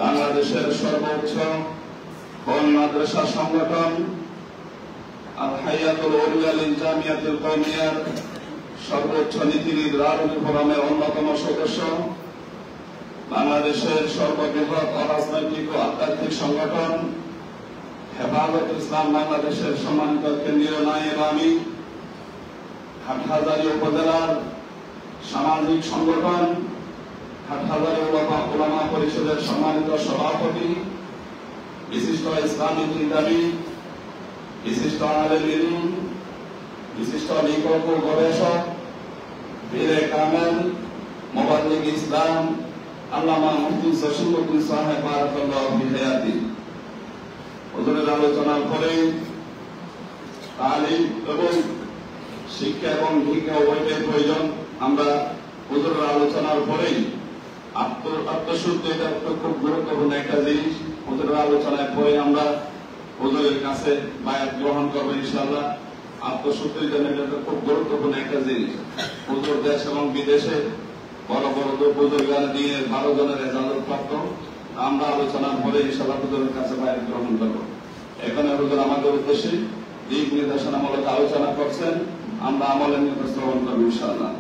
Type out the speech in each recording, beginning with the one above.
বাংলাদেশের সর্বোচ্চ কোন মাদ্রাসা সংগঠন আল হায়াতুল উলিয়া লিল জামিয়াতুল কওমিয়ার সর্বোচ্চ নীতিনির্ধারণী রাজনৈতিক ফোরামের অন্যতম সদস্য, বাংলাদেশের সর্ববৃহৎ অরাজনৈতিক ও আধ্যাত্মিক সংগঠন হেফাজত ইসলাম বাংলাদেশের সম্মানিত কেন্দ্রীয় নায়েব আমির, হাটহাজারী উপজেলার সামাজিক সংগঠন হাটহাজারী উলামা পরিষদের সম্মানিত সভাপতি, বিশিষ্ট ইসলামিক চিন্তাবিদ, বিশিষ্ট আলেম ইলম, বিশিষ্ট লেখক ও গবেষক, পীরে কামেল, মুবাল্লিগ ইসলাম আল্লামা মুফতি জসিমউদ্দিন সাহেব বারাকাল্লাহু ফি হায়াতি। হুজুরের আলোচনার পরে তালিম এবং শিক্ষা এবং ভিক্ষা উভয়ের প্রয়োজন। আমরা হুজুরের আলোচনার পরেই আত্মশুদ্ধি, এটা খুব গুরুত্বপূর্ণ একটা জিনিস। হুজুরের আলোচনার পরে আমরা হুজুরের কাছে বায়াত গ্রহণ করবো ইনশাআল্লাহ। আত্মশুদ্ধির জন্য এটা খুব গুরুত্বপূর্ণ একটা জিনিস। হুজুর দেশ এবং বিদেশে বড় বড় বুজুর্গান দিয়ে 12 জনের এজাজত প্রাপ্ত। আমরা আলোচনার পরে ইনশাআল্লাহ হুজুরের কাছে বায়াত গ্রহণ করবো। এখানে হুজুর আমাদের উদ্দেশ্যে দিক নির্দেশনামূলক আলোচনা করছেন, আমরা আমলের নির্দেশ গ্রহণ করবো ইনশাআল্লাহ।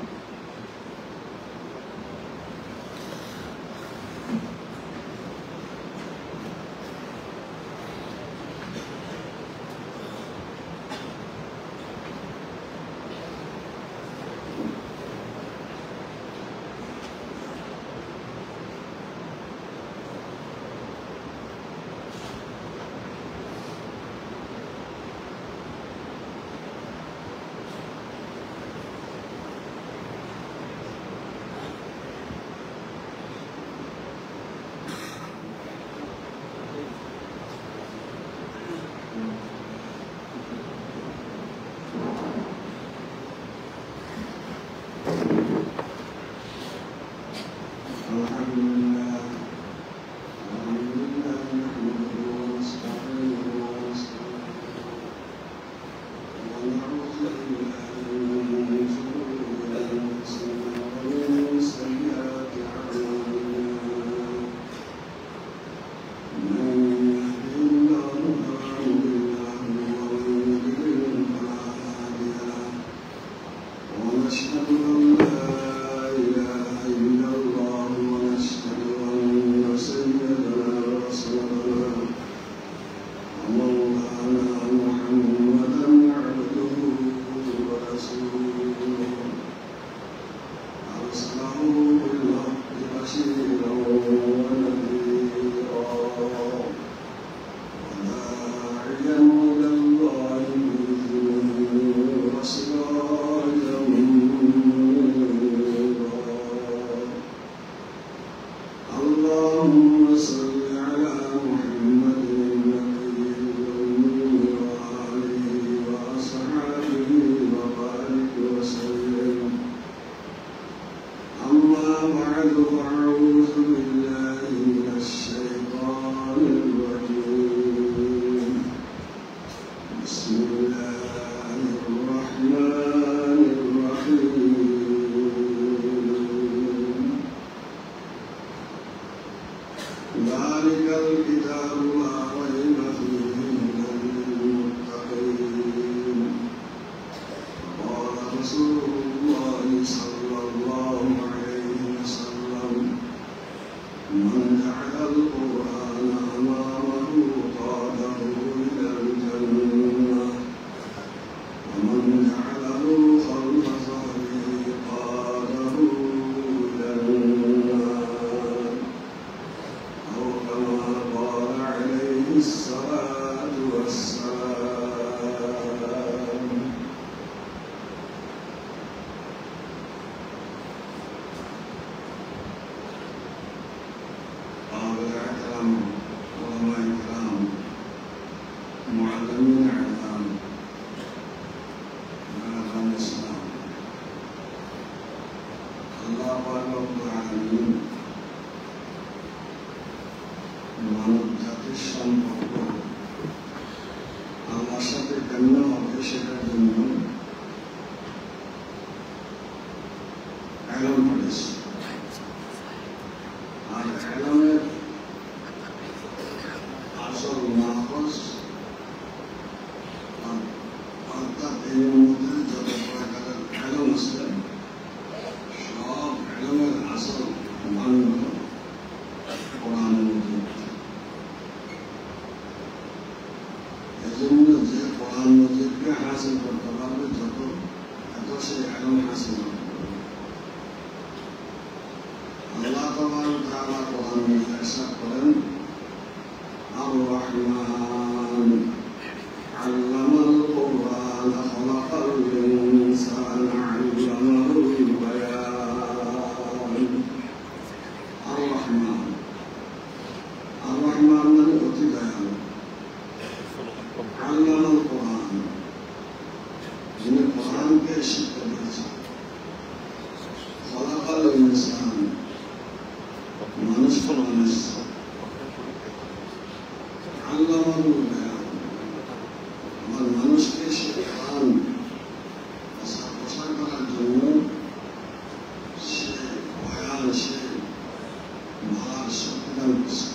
শক্তি দান করছেন।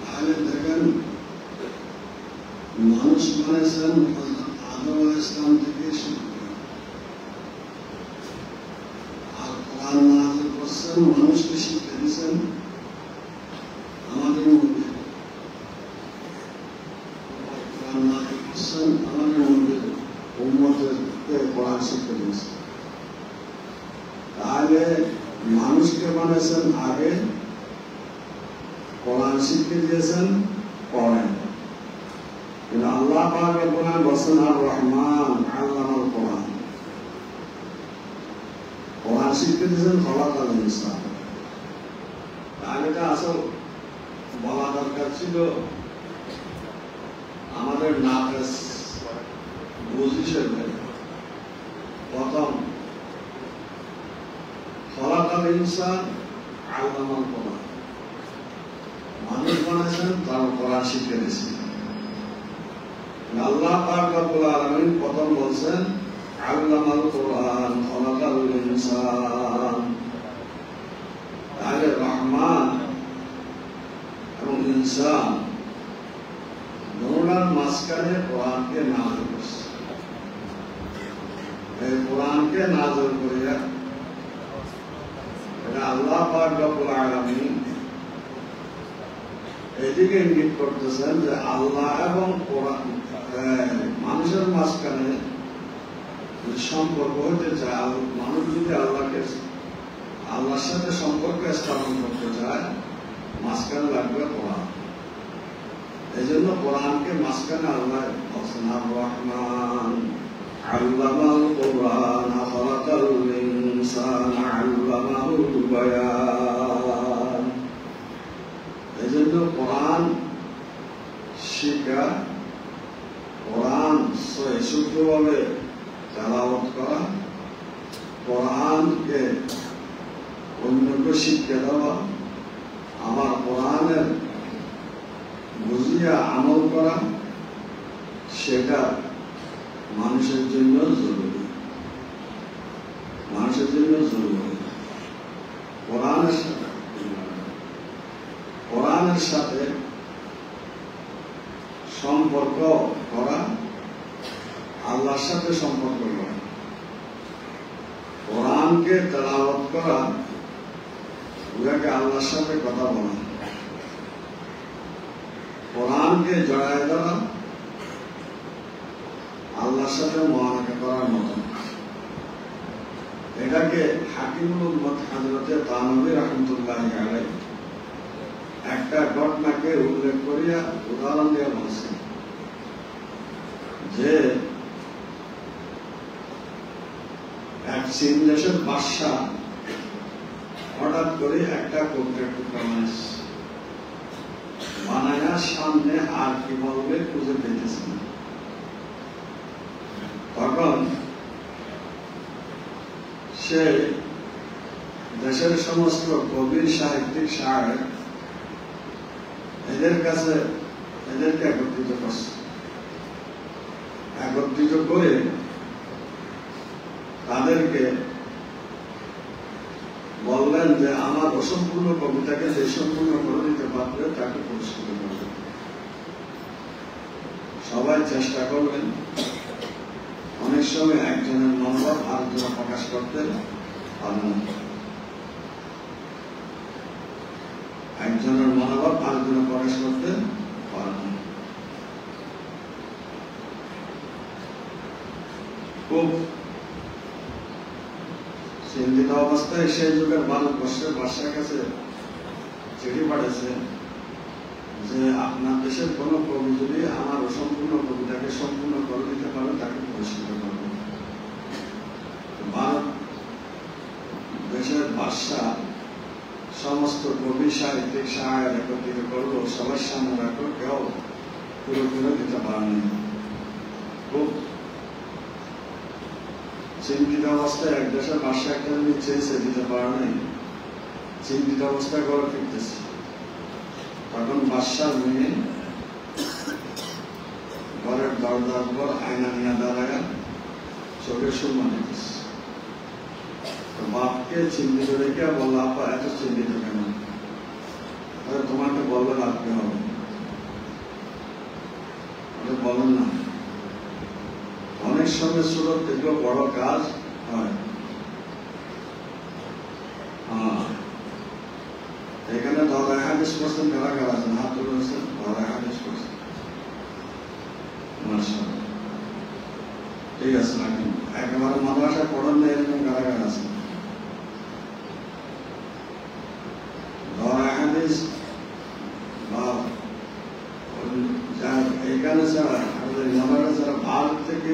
তাহলে দেখেন মানুষ বানিয়েছেন আদম আলাইহিস সালাম থেকে শুরু করে, আর কোরআন নাযিল করছেন, মানুষকে শিক্ষা দিয়েছেন আমাদের মধ্যে, কোরআন নাযিল করছেন আমাদের মধ্যে, উম্মতকে কোরআন শিক্ষা দিয়েছেন। তাহলে মানুষকে বানিয়েছেন আগে, কোরআন শিক্ষা দিয়েছেন পরে। কিন্তু আল্লাহ পাক কোরআন বলেন আর রহমান আল্লামাল কোরআন, কোরআন শিক্ষা দিয়েছেন খলাকাল ইনসান। তাহলে এটা আসল বলা দরকার ছিল আমাদের নাফেস বুঝ হিসেবে প্রথম খলাকাল ইনসান আল্লামাল কোরআন, মানুষ বানাইছেন তার কোরআন শিক্ষা দিয়েছেন। আল্লাহ পাক রব্বুল আলামিন প্রথম বলছেন আল্লামাল কোরআন খলাকাল ইনসান। তাহলে রহমান এবং ইনসান দুটোর মাঝখানে কোরআনকে নাযিল করছে। এই কোরআনকে নাযিল করিয়া এটা আল্লাহ পাক রব্বুল আলামিন এদিকে ইঙ্গিত করতেছেন যে আল্লাহ এবং কোরআন মানুষের মাঝখানে সম্পর্ক হতে চায়, মানুষ যদি আল্লাহর সাথে সম্পর্ক স্থাপন করতে চায় মাঝখানে লাগবে কোরআন। এই জন্য কোরআনকে মাঝখানে আল্লাহ বলছেন আর রহমান আল্লামাল কোরআন খলাকাল ইনসান আল্লামাহুল বায়ান। এই জন্য কোরআন শিক্ষা, কোরআন শুদ্ধভাবে তেলাওয়াত করা, কোরআনকে অন্যকে শিক্ষা দেওয়া, আমার কোরআনের বুঝিয়া আমল করা, সেটা মানুষের জন্য জরুরি, মানুষের জন্য জরুরি। কোরআনের সাথে সম্পর্ক করা, আল্লাহর সাথে সম্পর্ক করা, কোরআনকে তেলাওয়াত করা, ওটাকে আল্লাহর সাথে কথা বলা, কোরআনকে জড়ায় ধরা, আল্লাহর সাথে মুআমালা করার মতো। এটাকে হাকিমুল উম্মত হযরতে তানভী রাহমাতুল্লাহি আলাইহি একটা ঘটনাকে উল্লেখ করিয়া উদাহরণ দিয়ে বলছেন যে এক চীন দেশের বাদশা হঠাৎ করে একটা কোপড়ে টুকরা বানায়া সামনে আর কি বলবে খুঁজে পেতেছে না। তখন সে দেশের সমস্ত কবি, সাহিত্যিক, শায়ের এদেরকে একত্রিত করছে। একত্রিত করে তাদেরকে বললেন যে আমার অসম্পূর্ণ কবিতাকে যে সম্পূর্ণ করে দিতে পারবে তাকে পুরস্কৃত করবে। সবাই চেষ্টা করলেন। অনেক সময় একজনের মনোভাব আরেকজনে প্রকাশ করতে পারে না, একজনের মনোভাব আরেকজনে প্রকাশ করতে পারে না। খুব চিন্তিত অবস্থায় সেই যুগের ভারতবর্ষের বাদশার কাছে চিঠি পাঠাচ্ছে যে আপনার দেশের কোন কবি যদি আমার অসম্পূর্ণ কবিতাকে সম্পূর্ণ করে দিতে পারে তাকে পুরস্কৃত করবে। ভারত দেশের বাদশা সমস্ত কবি, সাহিত্যিক, শায়ের একত্রিত করলো, সবার সামনে রাখলো, কেউ পুরোপুরি দিতে পারেনি। খুব চিন্তিত অবস্থায় এক দেশের বাদশা একটা যদি চেয়েছে দিতে পারে নাই, চিন্তিত অবস্থায় ঘরে ফিরতেছে। তখন বাদশার মেয়ে ঘরের দরজার উপর আয়না নিয়ে দাঁড়ায় চোখের সুরমা দিতেছে। বাপকে চিন্তিত রেখে বললো, আপা এত চিন্তিত কেন? তোমাকে বললে লাভকে হবে, বলেন না। অনেক সময় সুরত থেকেও বড় কাজ হয়। এখানে ধরা 100% কারা কারা আছেন? হাত তুলে আছেন। ধরা 100%। মাশাআল্লাহ, ঠিক আছে। রাখেন, একেবারে মাদ্রাসা পড়েন না এরকম কারা কারা আছেন? ধরা হাদিস বা এখানে যারা আমাদের মাদ্রাসা যারা ভারত থেকে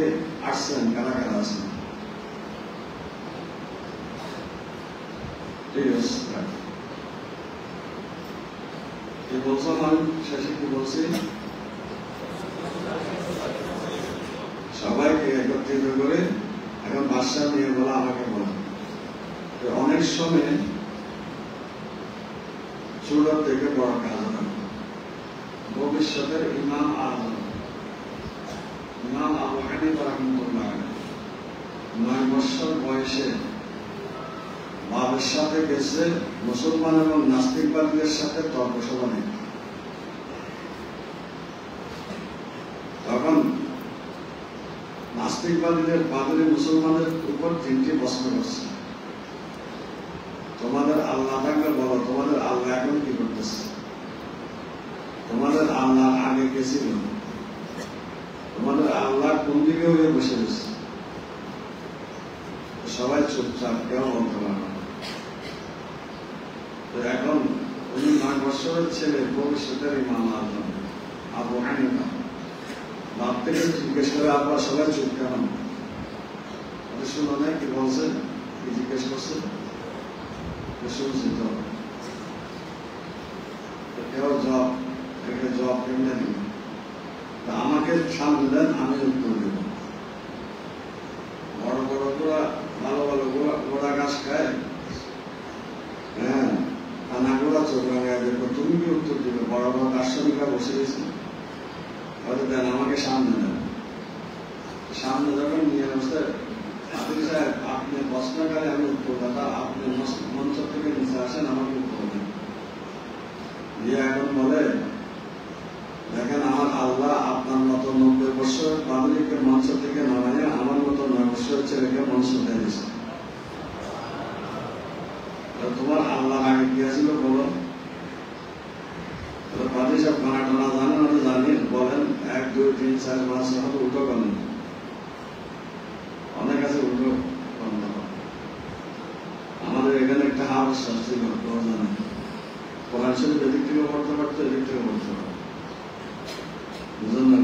আসছেন কারা কারা আছেন? ঠিক আছে। কি বলছেন? আমি শেষে কি বলছি? সবাইকে একত্রিত করে এখন বাদশা নিয়ে বলা, আমাকে বলা। অনেক সময় ছোট থেকে বড় কাজ হয়। ভবিষ্যতের ইমাম আজম ইমাম আবু হানিফা রাহমাতুল্লাহ 9 বছর বয়সে বাবার সাথে গেছে মুসলমান এবং নাস্তিকবাদীদের সাথে তর্ক সভায়। তখন নাস্তিকবাদীদের পাদরি মুসলমানদের উপর 3টি প্রশ্ন করছে। তোমাদের আল্লাহকে বলো, তোমাদের আল্লাহ এখন কি করতেছে? তোমাদের আল্লাহ আগে কে ছিল? তোমাদের আল্লাহ কোন দিকে হয়ে বসে গেছে? সবাই চুপচাপ, কেউ বলতে পারে না। তো এখন উনি 9 বছরের ছেলে, ভবিষ্যতের ইমাম আজম আবু হানিফা বাপ থেকে জিজ্ঞেস করে, আপনারা সবাই চুপ কেন? শুনো না কি বলছে, কি জিজ্ঞেস করছে? শুনছি তো, কেউ জবাব কেমনে দিব? আমাকে সামনে দেন, আমি উত্তর দেব। বড় বড় গোড়া, ভালো ভালো গোড়া ঘাস খায়, হ্যাঁ, না গোড়া চোখ লাগায় দেখো, তুমি কি উত্তর দিবে? বড় বড় দার্শনিকরা বসে গেছে, হয়তো দেন, আমাকে সামনে দেন। সামনে যখন নিয়ে বসে, আপনি সাহেব আপনি প্রশ্নকালে আমি উত্তর দাতা, আপনি মঞ্চ থেকে নিচে আসেন, আমাকে উত্তর দেন। দিয়ে এখন বলে, দেখেন আমার আল্লাহ আপনার মতো 90 বছর পাবলিককে মঞ্চ থেকে নামাইয়া আমার মতো 9 বছর ছেলেকে মঞ্চ দিয়ে দিচ্ছে। তোমার আল্লাহ আগে কি ছিল বলো? পাবলিক সব খানা টানা জানেন, আমি জানি, বলেন 1 2 3 4 5 হয়তো উল্টো করেন, অনেক আছে উল্টো করেন। আমাদের এখানে একটা হাউস ছিল, জানেন, কোরআন শরীফ এদিক থেকে পড়তে পারতো, এদিক থেকে পড়তে পারতো, বুঝলেন না?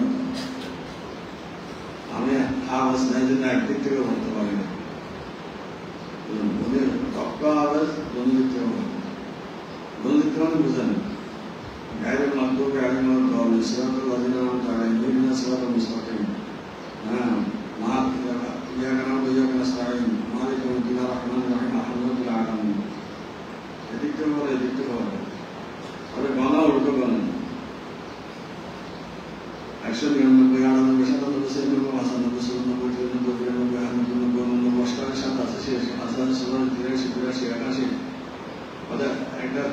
আমি হাউস নাই জন্য একদিক থেকে পড়তে পারি না, টপকা আওয়াজ বন্ধুদিক থেকে পড়তে, বন্ধুদিক থেকে মানে বুঝেন, গায়ের মাধ্যমে গাড়ি মাধ্যমে দল সিরাত রাজিনাম তারা বিভিন্ন সিরাত মুস্তাকিম, হ্যাঁ, মা ইয়া কানা বইয়া কানা সাইন মালিক মুদ্দিন রহমান রহিম আহমদুল্লাহ আলামিন, এদিক থেকে বলে, এদিক থেকে বলে, আরে গানা উল্টো গান 199 98 97 95 96 97 99 99 অষ্টাশি 87 88 87 83 84 একটা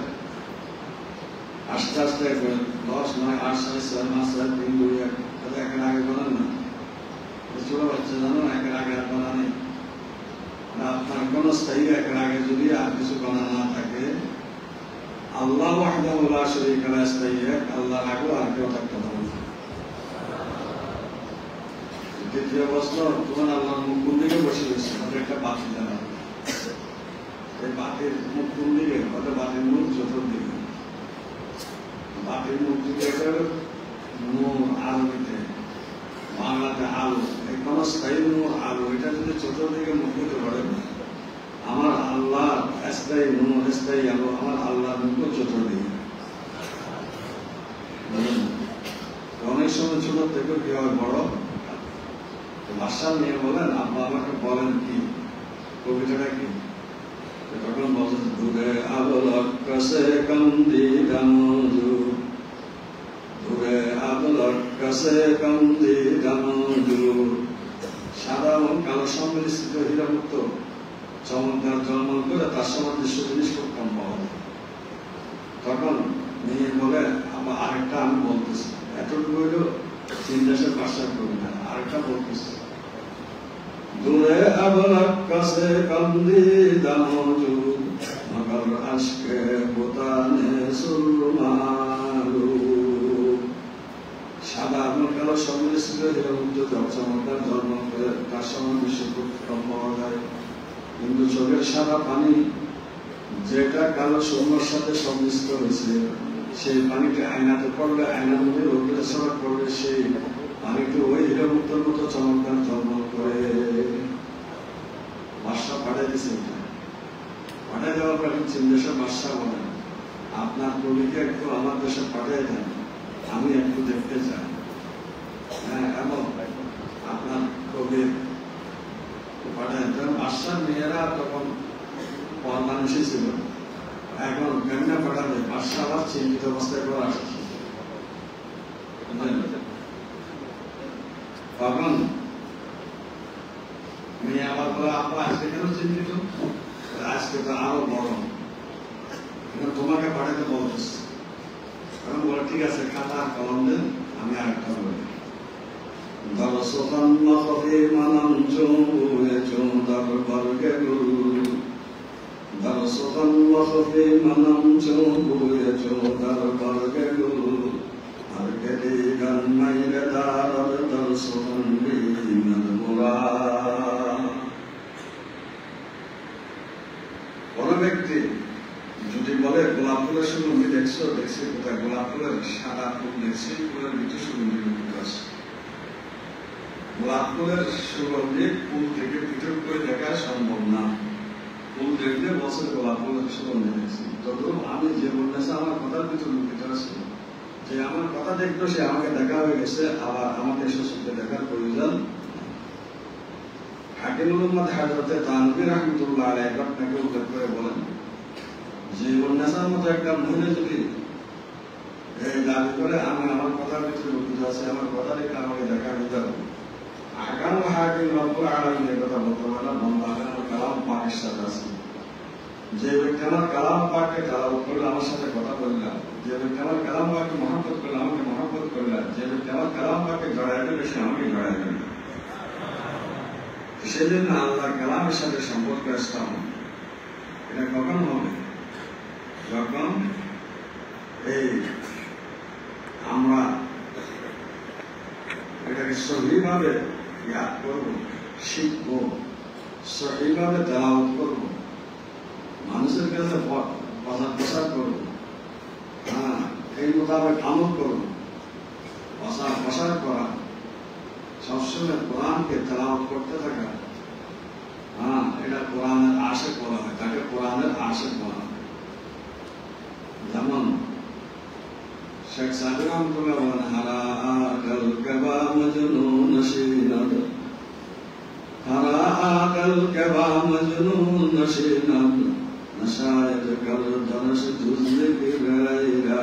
আস্তে আস্তে 10 9 8 7 5 7 3 2 1 একের আগে বানান না, ছোট বাচ্চা জানো একের আগে আর বানানে। আপনার কোন স্থায়ী একের আগে যদি আর কিছু বানা না থাকে, আল্লাহ ওয়াহদাহু লা শারীকা লাহু স্থায়ী এক, আল্লাহর আগে আর কেউ থাকতে পারে না। দ্বিতীয় প্রশ্ন, তোমার আল্লাহর মুখ কোন দিকে বসে গেছে? একটা বাতি জানা, এই বাতির মুখ কোন দিকে? হয়তো বাতির মুখ চতুর্দিকে, বাতির মুখ দিকে নূর আলোতে, বাংলাতে আলো, এই কোন স্থায়ী নূর আলো, এটা যদি চতুর্দিকে মুখ হতে পারে, আমার আল্লাহ স্থায়ী নূর স্থায়ী আলো, আমার আল্লাহর মুখ চতুর্দিকে। অনেক সময় ছোট থেকে কি হয় বড় ভাষা নিয়ে বলেন, আব্বা আমাকে বলেন কি কবিতাটা কি? তখন বলছেন, দূরে আলোর কাছে কান্দি গামজু, দূরে আলোর কাছে কান্দি গামজু, সাদা এবং কালো সম্মিলিত হীরামুক্ত চমৎকার জন্ম করে তার সামঞ্জস্য জিনিস খুব কম পাওয়া যায়। তখন মেয়ে বলে আমার আরেকটা আমি বলতেছি, এতটুকু হইলেও চিন্তাসের পাশা করি না, আরেকটা বলতেছি। দূরে আবলাক কাছে কান্দি দামজু মগর আশকে বোতানে সুরমালু। সাদা এবং কালো সংমিশ্রিত হিরোমুক্ত চমৎকার জন্ম করে তার সামঞ্জস্য খুব কম পাওয়া যায়। কিন্তু চোখের সাদা পানি যেটা কালো সোনার সাথে সংমিশ্রিত হয়েছে, সেই পানিটা আয়নাতে পড়লে আয়নার মধ্যে রোগীরা সবার পড়লে সেই পানিটি ওই হিরোমুক্তর মতো চমৎকার জন্ম করে। বাদশা পাঠাই দিয়েছে, পাঠাই দেওয়ার পর দেশের বাদশা বলেন, আপনার কবিকে একটু আমার দেশে পাঠিয়ে দেন, আমি একটু দেখতে চাই। হ্যাঁ, এবং আপনার কবি পাঠায় দেন। বাদশার মেয়েরা তখন মানুষই ছিল, এখন কেমনে পাঠাবে? বাদশা আবার চিন্তিত অবস্থায় করে আসছে। তখন মেয়ে আবার বলে, আপনার আজকে কেন চিন্তিত? আজকে তো আরো বড়, তোমাকে পাঠাতে বলতেছে। কারণ বলে ঠিক আছে, খাতা আর কলম দেন, আমি আরেকটা বলি। দর্শকন মহবে মানম চৌয়ে চৌদার বর্গে গুরু। দর্শকন মহবে মানম চৌয়ে চৌদার বর্গে গুরু। আর গেলে গান মাইরে দার দর্শকন বিমান মুরা। কোন ব্যক্তি যদি বলে গোলাপ ফুলের সুগন্ধি দেখছো, দেখছি কোথায়? গোলাপ ফুলের সাদা ফুল দেখছি, ফুলের ভিতরে সুগন্ধি আছে। গোলাপ ফুলের সুগন্ধি ফুল থেকে পৃথক করে দেখা সম্ভব না। ফুল দেখলে বছরে গোলাপ ফুলের সুগন্ধি দেখছি। তবু আমি যে বলতেছি আমার কথার ভিতরে লুকিত আছে, যে আমার কথা দেখতো সে আমাকে দেখা হয়ে গেছে, আবার আমাকে সে সত্যি দেখার প্রয়োজন। হাকিমুল উম্মাত হযরতে তানভী রাহমাতুল্লাহ আলাইহি ঘটনাকে উল্লেখ করে বলেন, যে উন্নাসার মতো একটা মহিলা যদি দাবি করে আমি আমার কথার ভিতরে লুকিত আছে, আমার কথা দেখে আমাকে দেখা হয়ে যাবে, আগাম হাকিম রব্বুল আলামিনের কথা বলতে পারলাম, আমার কালাম পাকের সাথে আছে। যে ব্যক্তি আমার কালাম পাককে তালাওয়াত করলে আমার সাথে কথা বললাম, যে ব্যক্তি আমার কালাম পাককে মহব্বত করলে আমাকে মহব্বত করলাম, যে ব্যক্তি আমার কালাম পাককে জড়ায় দেবে সে আমাকে জড়ায় দেবে। সেজন্য আল্লাহ কালামের সাথে সম্পর্ক স্থাপন এটা কখন হবে? যখন এই আমরা এটাকে সহিভাবে ইয়াদ করব, শিখব, সহিভাবে তেলাওয়াত করব, মানুষের কাছে প্রচার প্রসার করব, হ্যাঁ, এই মোতাবেক আমল করব। প্রচার প্রসার করা, সবসময় কোরআনকে তেলাওয়াত করতে থাকা, হ্যাঁ, এটা কোরআনের আশিক বলা হয়, তাকে কোরআনের আশিক বলা হয়। যেমন শেখ সাহেব রহমতুল্লাহ বলেন, হারা আকাল কেবা মজনুন নশীনাদ, হারা আকাল কেবা মজনুন নশীনাদ, নশায়ত কর দনশ জুজলে কে গায়রা।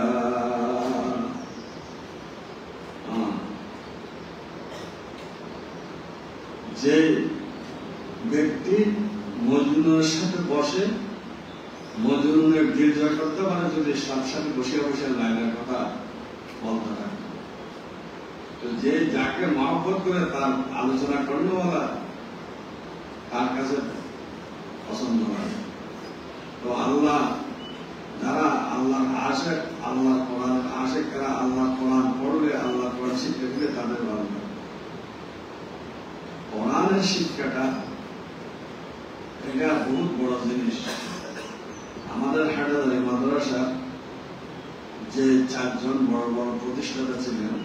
যে ব্যক্তি মজনুনের সাথে বসে, মজনুনের দিল জয় করতে পারে, যদি সাথে বসে বসে লাইনের কথা বলতে থাকে, তো যে যাকে মহব্বত করে তার আলোচনা করলে বলা তার কাছে পছন্দ হয়। তো আল্লাহ যারা আল্লাহর আশেক, আল্লাহ কোরআনের আশেকরা আল্লাহ কোরআন পড়লে, আল্লাহ কোরআন শিক্ষা দিলে তাদের ভালো লাগে। কোরআনের শিক্ষাটা এটা বহুত বড় জিনিস। আমাদের হাটাদারি মাদ্রাসা যে চারজন বড় বড় প্রতিষ্ঠাতা ছিলেন,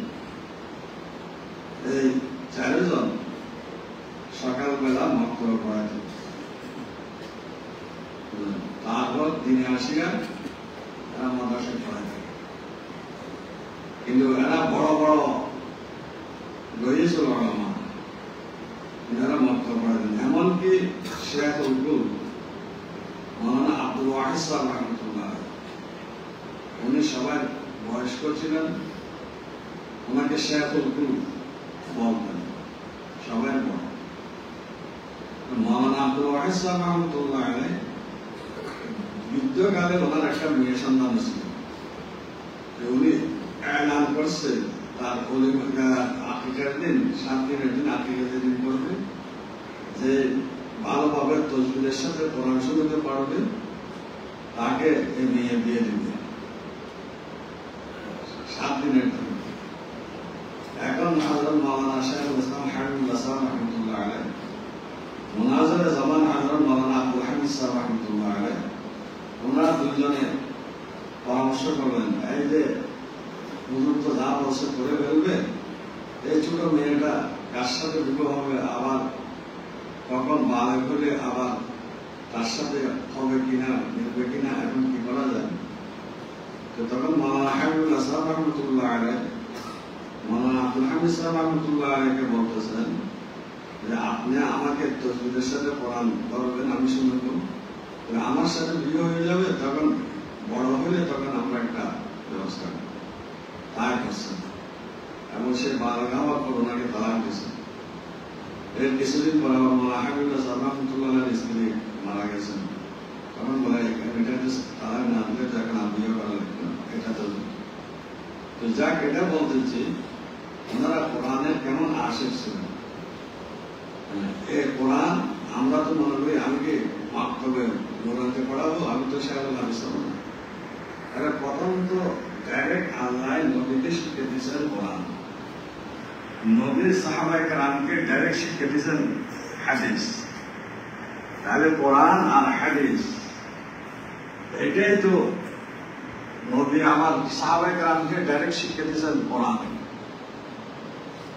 এই চারজন সকালবেলা মক্তব পড়াতেন, তারপর দিনে আসিয়া এরা মাদ্রাসায় পড়াতেন। কিন্তু এরা বড় বড় গিয়েছিল মা, এরা মক্তব পড়াতেন। এমনকি শেখ উদ্দুল মৌলানা আব্দুল ওয়াহিদ সাহেব রহমতুল্লাহ, উনি সবাই বয়স্ক ছিলেন, ওনাকে শেখ উদ্দুল বলতেন, সবাই বড়। মৌলানা আব্দুল ওয়াহিদ সাহেব রহমতুল্লাহ আলাইহি যুদ্ধকালে ওনার একটা মেয়ে সন্তান ছিল, উনি এলান করছে তার আকিকার দিন 7 দিনের দিন আকিকার দিন করবে, যে ভালোভাবে তসবিরের সাথে কোরআন শুনতে পারবে তাকে এই মেয়ে বিয়ে দিবে 7 দিনের জন্য। এখন হযরত মাওলানা শাইখুল ইসলাম হাবিবুল্লাহ সাহেব রহমতুল্লাহ আলাইহি মুনাজারে জামান হযরত মাওলানা আব্দুল হামিদ সাহেব রহমতুল্লাহ আলাইহি ওনারা দুইজনে পরামর্শ করলেন, এই যে হুজুর তো যা বলছে করে ফেলবে, এই ছোট মেয়েটা কার সাথে বিবাহ হবে, আবার কখন বালে করে আবার তার সাথে হবে কিনা মিলবে কিনা, এখন কি করা যায়? তো তখন মাওলানা হাবিবুল্লাহ সাহেব রহমতুল্লাহ আলাইহি মাওলানা আব্দুল হামিদ সাহেব রহমতুল্লাহ আলাইহিকে বলতেছেন যে আপনি আমাকে তসবিরের সাথে কোরআন পড়াবেন, আমি শুনব, আমার সাথে বিয়ে হয়ে যাবে, তখন বড় হলে তখন আমরা একটা ব্যবস্থা করব। তাই করছেন এবং সে বালক হওয়ার পর ওনাকে তালাক দিয়েছে। এর কিছুদিন পর আমার মাওলানা হাবিবুল্লাহ সাহেব রহমতুল্লাহ আলাইহির স্ত্রী মারা গেছেন, তখন বলে এটা তালাক না দিলে তো এখন বিয়ে করা লাগবে, এটা তো যাক। এটা বলতেছি ওনারা কোরআনের কেমন আশিক ছিলেন। এই কোরআন আমরা তো মনে করি আমি কি মাধ্যমে মোরানকে পড়াবো, আমি তো শাইখুল হাদিস হবো না। আরে প্রথম তো ডাইরেক্ট আল্লাহ নবীকে শিক্ষা দিয়েছেন কোরআন, নবীর সাহাবায়ে কেরামকে ডাইরেক্ট শিক্ষা দিয়েছেন হাদিস। তাহলে কোরআন আর হাদিস এটাই তো নবী আমার সাহাবায়ে কেরামকে ডাইরেক্ট শিক্ষা দিয়েছেন কোরআন।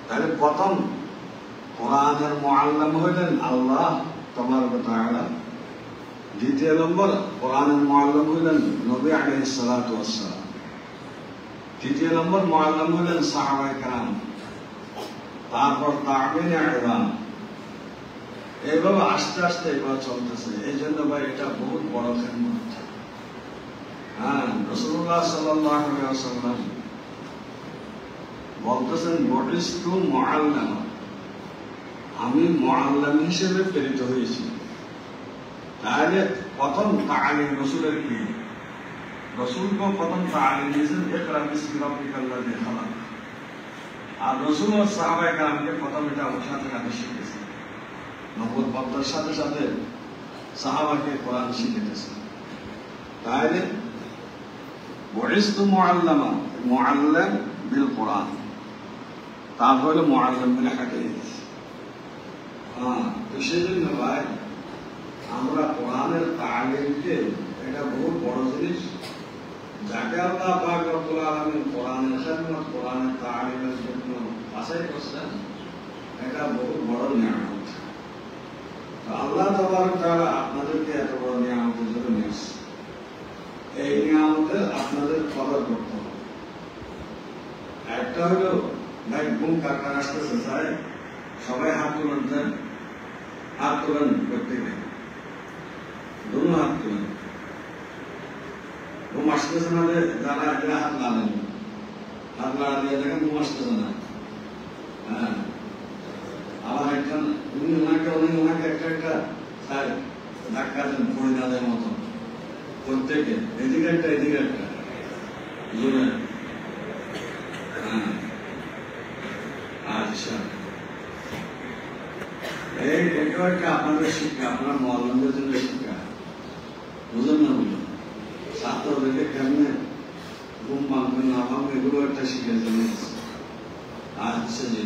তাহলে প্রথম কোরআনের মুআল্লিম হইলেন আল্লাহ তাবারক ওয়া তাআলা, দ্বিতীয় নম্বর কোরআনের মুআল্লিম হইলেন নবী আলাইহিস সালাতু ওয়াস সালাম, তৃতীয় নম্বর মুআল্লিম হইলেন সাহাবায়ে কেরাম, তারপর তাবিঈন ইকরাম। এইভাবে আস্তে আস্তে এবার চলতেছে। এই জন্য ভাই এটা বহুত বড় খেদমত। হ্যাঁ, রাসূলুল্লাহ সাল্লাল্লাহু আলাইহি ওয়াসাল্লাম বলতেছেন বটিস্তু মুআল্লিম, আমি মুআল্লিম হিসেবে প্রেরিত হয়েছি। তাহলে প্রথম তালিম রাসূলের কি? রাসূলকে প্রথম তালিম দিয়েছেন ইকরা বিসমি রাব্বিকাল্লাযী খালাক, আর রাসূল ও সাহাবায়ে কেরামকে প্রথম এটা সাথে সাথে শিখিয়েছেন। নবুয়তের সাথে সাথে সাহাবাকে কোরআন শিখিয়েছেন। তাহলে বটিস্তু মুআল্লিমা, মুআল্লিম বিল কোরআন, তারপরে মুআল্লিম বিল হাদিস। তো সেই জন্য ভাই আমরা কোরআনের তালিমকে এটা বহুত বড় জিনিস, যাকে আল্লাহ পাক রব্বুল আলামিন কোরআনের খেদমত কোরআনের তালিমের জন্য বাছাই করছেন, এটা বহুত বড় নিয়ামত। আল্লাহ তাবারক ওয়া তাআলা আপনাদেরকে এত বড় নিয়ামতের জন্য নিয়েছে, এই নিয়ামতে আপনাদের কদর করতে হবে। একটা হলো ভাই ঘুম কাকার আসতেছে স্যার, সবাই হাত তুলেন, দেন হাত তুলেন, প্রত্যেকে দুনো হাত তুলেন। ঘুম আসতেছে না, যারা এরা হাত লাগান, হাত লাগা দিয়ে দেখেন ঘুম আসতেছে না। হ্যাঁ, আবার একজন উনি ওনাকে একটা একটা ধাক্কা দেন ফরিদাদের মতো, প্রত্যেকে এদিকে একটা এদিকে একটা। হ্যাঁ, আচ্ছা, এটা একটা আপনাদের শিক্ষা, আপনার মুআল্লিমদের জন্য শিক্ষা, বুঝলেন না? বুঝলেন ছাত্রদেরকে কেমনে ঘুম ভাঙবে না ভাঙবে এগুলো একটা শিক্ষার জন্য। আচ্ছা জি,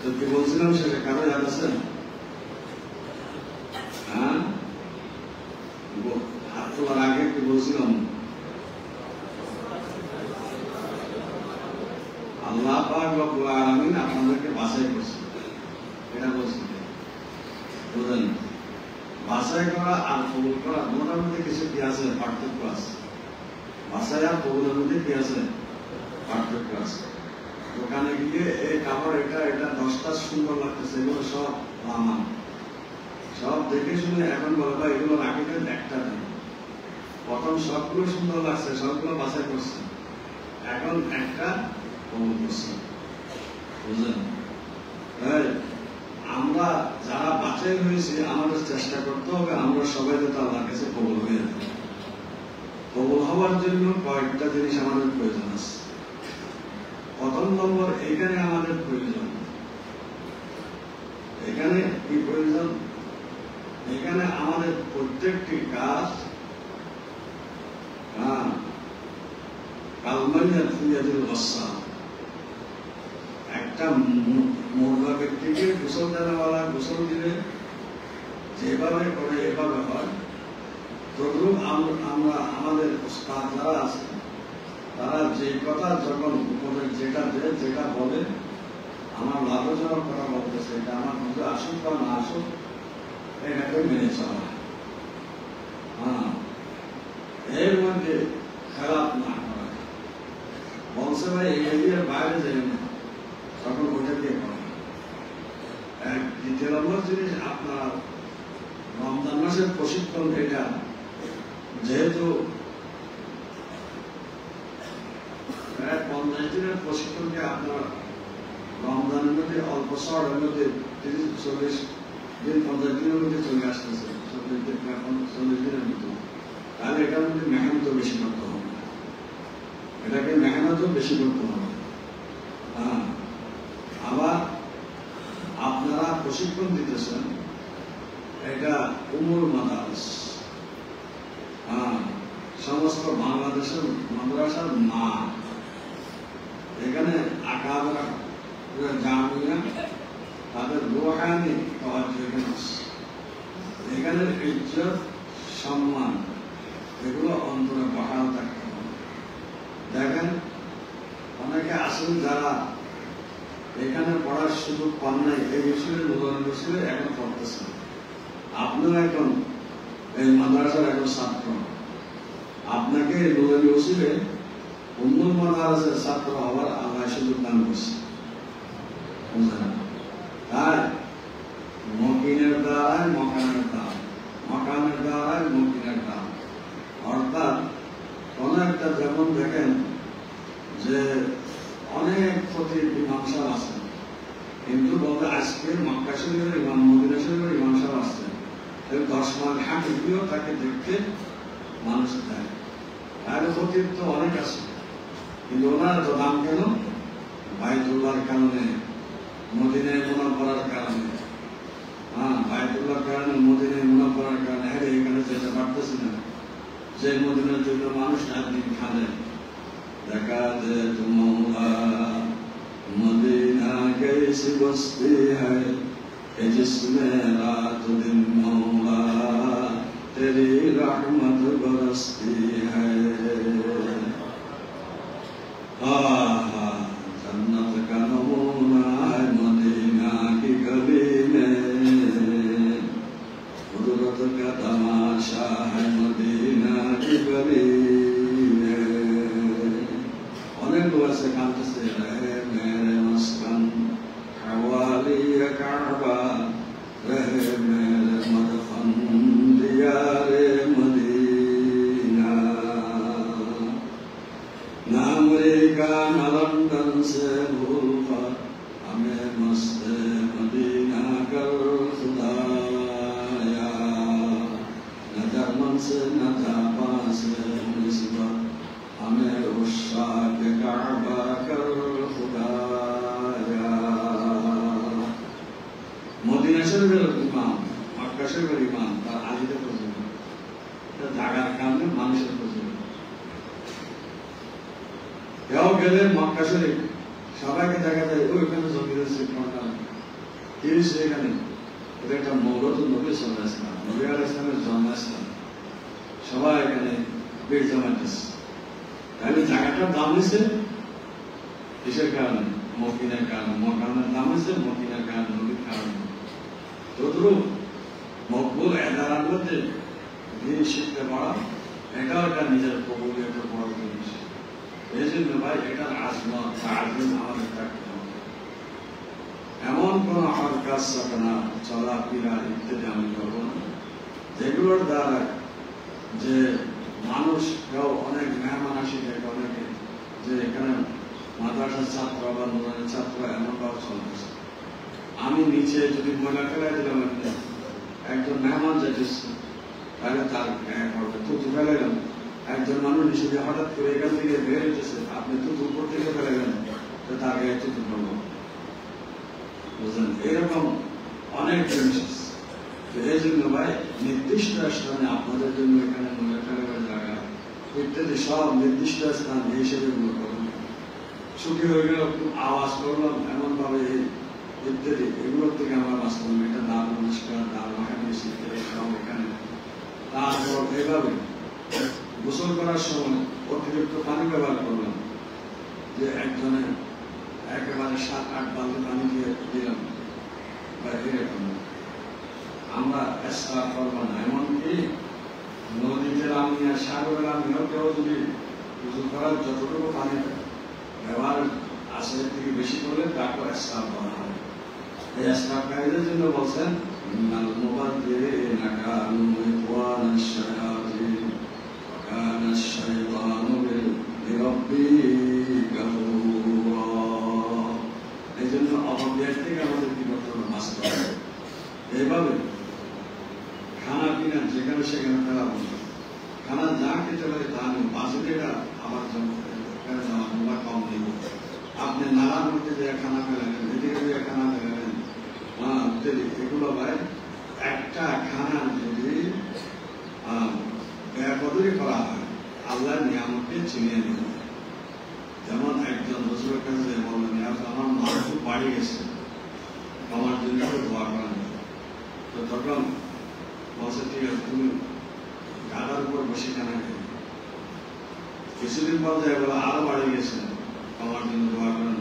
তো কি বলছিলাম সেটা কারো ইয়াদ আছে? হ্যাঁ, হাত তোলার আগে কি বলছিলাম? আল্লাহ পাক রব্বুল আলামিন আপনাদেরকে বাছাই করছে, এটা বলছি। বুঝলেন? বাছাই করা আর কবুল করা দুটার মধ্যে কিছু কি আছে? পার্থক্য আছে। বাছাই আর কবুলের মধ্যে কি আছে? পার্থক্য আছে। দোকানে গিয়ে এই কাপড় এটা এটা 10টা সুন্দর লাগতেছে, এগুলো সব আমার, সব দেখে শুনে এখন বলে ভাই এগুলো রাখিবেন একটা দিন। প্রথম সবগুলো সুন্দর লাগছে, সবগুলো বাছাই করছে, এখন একটা কবুল করছে। বুঝলেন? আমরা আমরা যারা বাছাই হয়েছি আমাদের চেষ্টা করতে হবে আমরা সবাই যাতে আল্লাহর কাছে কবুল হয়ে যাই। কবুল হওয়ার জন্য কয়েকটা জিনিস আমাদের প্রয়োজন আছে। প্রথম নম্বর, এখানে আমাদের প্রয়োজন, এখানে কি প্রয়োজন, এখানে আমাদের প্রত্যেকটি কাজ একটা মহিলা ব্যক্তিকে গোসল দেওয়ালা গোসল দিলে যেভাবে করে এভাবে হয়, তদ্রুপ আমরা আমাদের উস্তাদ যারা আছে তারা যে কথা যখন উপদেশ যেটা বলে আমার লাভজনক করা বলতেছে, এটা আমার মধ্যে আসুক বা না আসুক এটাকে মেনে চলা, এর মধ্যে খারাপ না করা। বলছে ভাই এই এরিয়ার বাইরে যাই না, তখন ওইটা দিয়ে করে। দ্বিতীয় নম্বর জিনিস, আপনার রমজান মাসের প্রশিক্ষণ, এটা যেহেতু 50 দিনের প্রশিক্ষণকে আপনার রমজানের মধ্যে অল্প সময়ের মধ্যে 30-40 দিন 50 দিনের মধ্যে চলে আসতেছে, 40 দিনের মধ্যে, তাহলে এটার মধ্যে মেহনত বেশি করতে হবে, এটাকে মেহনতও বেশি করতে হবে। আবার আপনারা প্রশিক্ষণ দিতেছেন, এটা উমুল মাদারিস, সমস্ত বাংলাদেশের মাদ্রাসার মা, এখানে আকাবেরা জামিয়া তাদের রুহানি এখানে ইজ্জত সম্মান এগুলো অন্তরে বহাল থাকতে হবে। দেখেন অনেকে আসেন যারা এখানে পড়ার সুযোগ পান নাই, এই বছরে নূরানি বছরে এখন পড়তেছেন, আপনারা এখন এই মাদ্রাসার এখন ছাত্র, আপনাকে নূরানি বছরে উম্মুল মাদ্রাসার ছাত্র হওয়ার আল্লাহ সুযোগ দান করছে। তাই মকিনের দ্বারায় মকানের দাম, মকানের দ্বারায় মকিনের দাম, অর্থাৎ কোন একটা, যেমন দেখেন যে অনেক প্রতি ইমাম সাহেব আছেন, কিন্তু বলতে আজকে মক্কা শরীফের ইমাম, মদিনা শরীফের ইমাম সাহেব আসছেন, 10 মাইল হাঁটিও তাকে দেখতে মানুষ দেয়, তার খতিব তো অনেক আছে, কিন্তু ওনার তো দাম কেন? বাইতুল্লাহর কারণে, মদিনায় মুনাফার কারণে, বাইতুল্লাহর কারণে, মদিনায় মুনাফার কারণে এখানে যেতে পারতেছি না, যে মদিনার জন্য মানুষ একদিন খানে। দেখা দে মৌলা মদিনা कैसी बस्ती है जिसमें रात दिन मौला तेरी रहमत बरसती है। जन्नत का नमूना है मदीना की गली में, कुदरत का तमाशा है मदीना की गली में। अनेक लोग ऐसे कांटते रहे मेरे मस्कन हवाली काबा, रहे मेरे मदफन दियारे मदीना। ना अमेरिका न लंदन से भूल कर हमें मस्ते मदीना कर खुदाया, न जर्मन से न जापान से निस्बत हमें उस्साक काबा कर खुदाया। मदीना शरीफের ইমাম, মক্কা শরীফের ইমাম, তার আলিদের প্রয়োজন, এটা জায়গার কারণে মানুষের প্রয়োজন। কেউ গেলে মক্কা শরীফ সবাইকে দেখা যায় ওইখানে জমি রয়েছে, কি হয়েছে এখানে? এটা একটা মৌলত নবী সাল্লাল্লাহু আলাইহি ওয়াসাল্লাম, নবী আলাইহিস সালামের জন্মস্থান, সবাই এখানে ভিড় জমাইতেছে। তাহলে জায়গাটার দাম হয়েছে কিসের কারণে? মদিনার কারণে। মকানের দাম হয়েছে মদিনার কারণে, নবীর কারণে। তদ্রুপ মকবুল এদারার মধ্যে দিন শিখতে পারা, এটাও একটা নিজের কবুলিয়তের বড় জিনিস। এই জন্য ভাই এটার আজমত তাজিম আমাদের থাকতে হবে। এমন কোন আমার কাজ থাকে না, চলাফেরা ইত্যাদি আমি করবো না, যেগুলোর দ্বারা যে মানুষ কেউ অনেক মেহমান আসি থাকে অনেকে, যে এখানে মাদ্রাসার ছাত্র বা নুরানির ছাত্র এমনটাও চলতেছে, আমি নিচে যদি ময়লা ফেলাই দিলাম, একজন মেহমান যাইতেছে তাহলে তার গায়ে পড়বে, থুতু ফেলাইলাম। একজন মানুষ নিচে দিয়ে হঠাৎ করে এখান থেকে বের হইতেছে, আপনি থুতু উপর থেকে ফেলাইলেন, তো তার গায়ে থুতু পড়বো। বুঝলেন? এরকম অনেক জিনিস আছে। তো এই জন্য ভাই নির্দিষ্ট স্থানে আপনাদের জন্য এখানে ময়লা ফেলাবার জায়গা ইত্যাদি সব নির্দিষ্ট স্থান এই হিসেবে গুলো করুন। ছুটি হয়ে গেল, খুব আওয়াজ করলাম এমন ভাবে ইত্যাদি, এগুলোর থেকে আমরা বাঁচলাম। এটা দাঁড় নমস্কার, দাঁড় মাখানি শিখতে সব এখানে। তারপর এইভাবে গোসল করার সময় অতিরিক্ত পানি ব্যবহার করলাম, যে একজনে একেবারে 7-8 বালতি পানি দিয়ে দিলাম বা এরকম। আমরা চেষ্টা করবো না, এমনকি নদীতে নামি আর সাগরে নামিও কেউ যদি গোসল করার যতটুকু পানি ব্যবহার আছে এর থেকে বেশি করলে তাকে স্টাফ বলা হয়। এই স্টাফকারীদের জন্য বলছেন এই জন্য অপব্যয় থেকে আমাদের কি করতে হবে? বাঁচতে হবে। এইভাবে খানা পিনা যেখানে সেখানে ফেলা বন্ধ। খানা যা খেতে পারে তা নেই, বাজেটেটা আমার জন্য কম দিব। আপনি নালার মধ্যে যে খানা ফেলেন, এদিকে যে খানা ফেলেন, এগুলো ভাই একটা খানা যদি ব্যয়পদরি করা হয়, আল্লাহর নিয়ামতকে চিনিয়ে নেবে। যেমন একজন রসুলের কাছে বললেন, আমার মা খুব বাড়ি গেছে, আমার জন্য দোয়া করেন। তো তখন বলছে, ঠিক আছে, তুমি গাদার উপর বসে খানা খেয়ে। কিছুদিন পর যায় বলে আরো বাড়ি গেছে, আমার জন্য দোয়া করেন।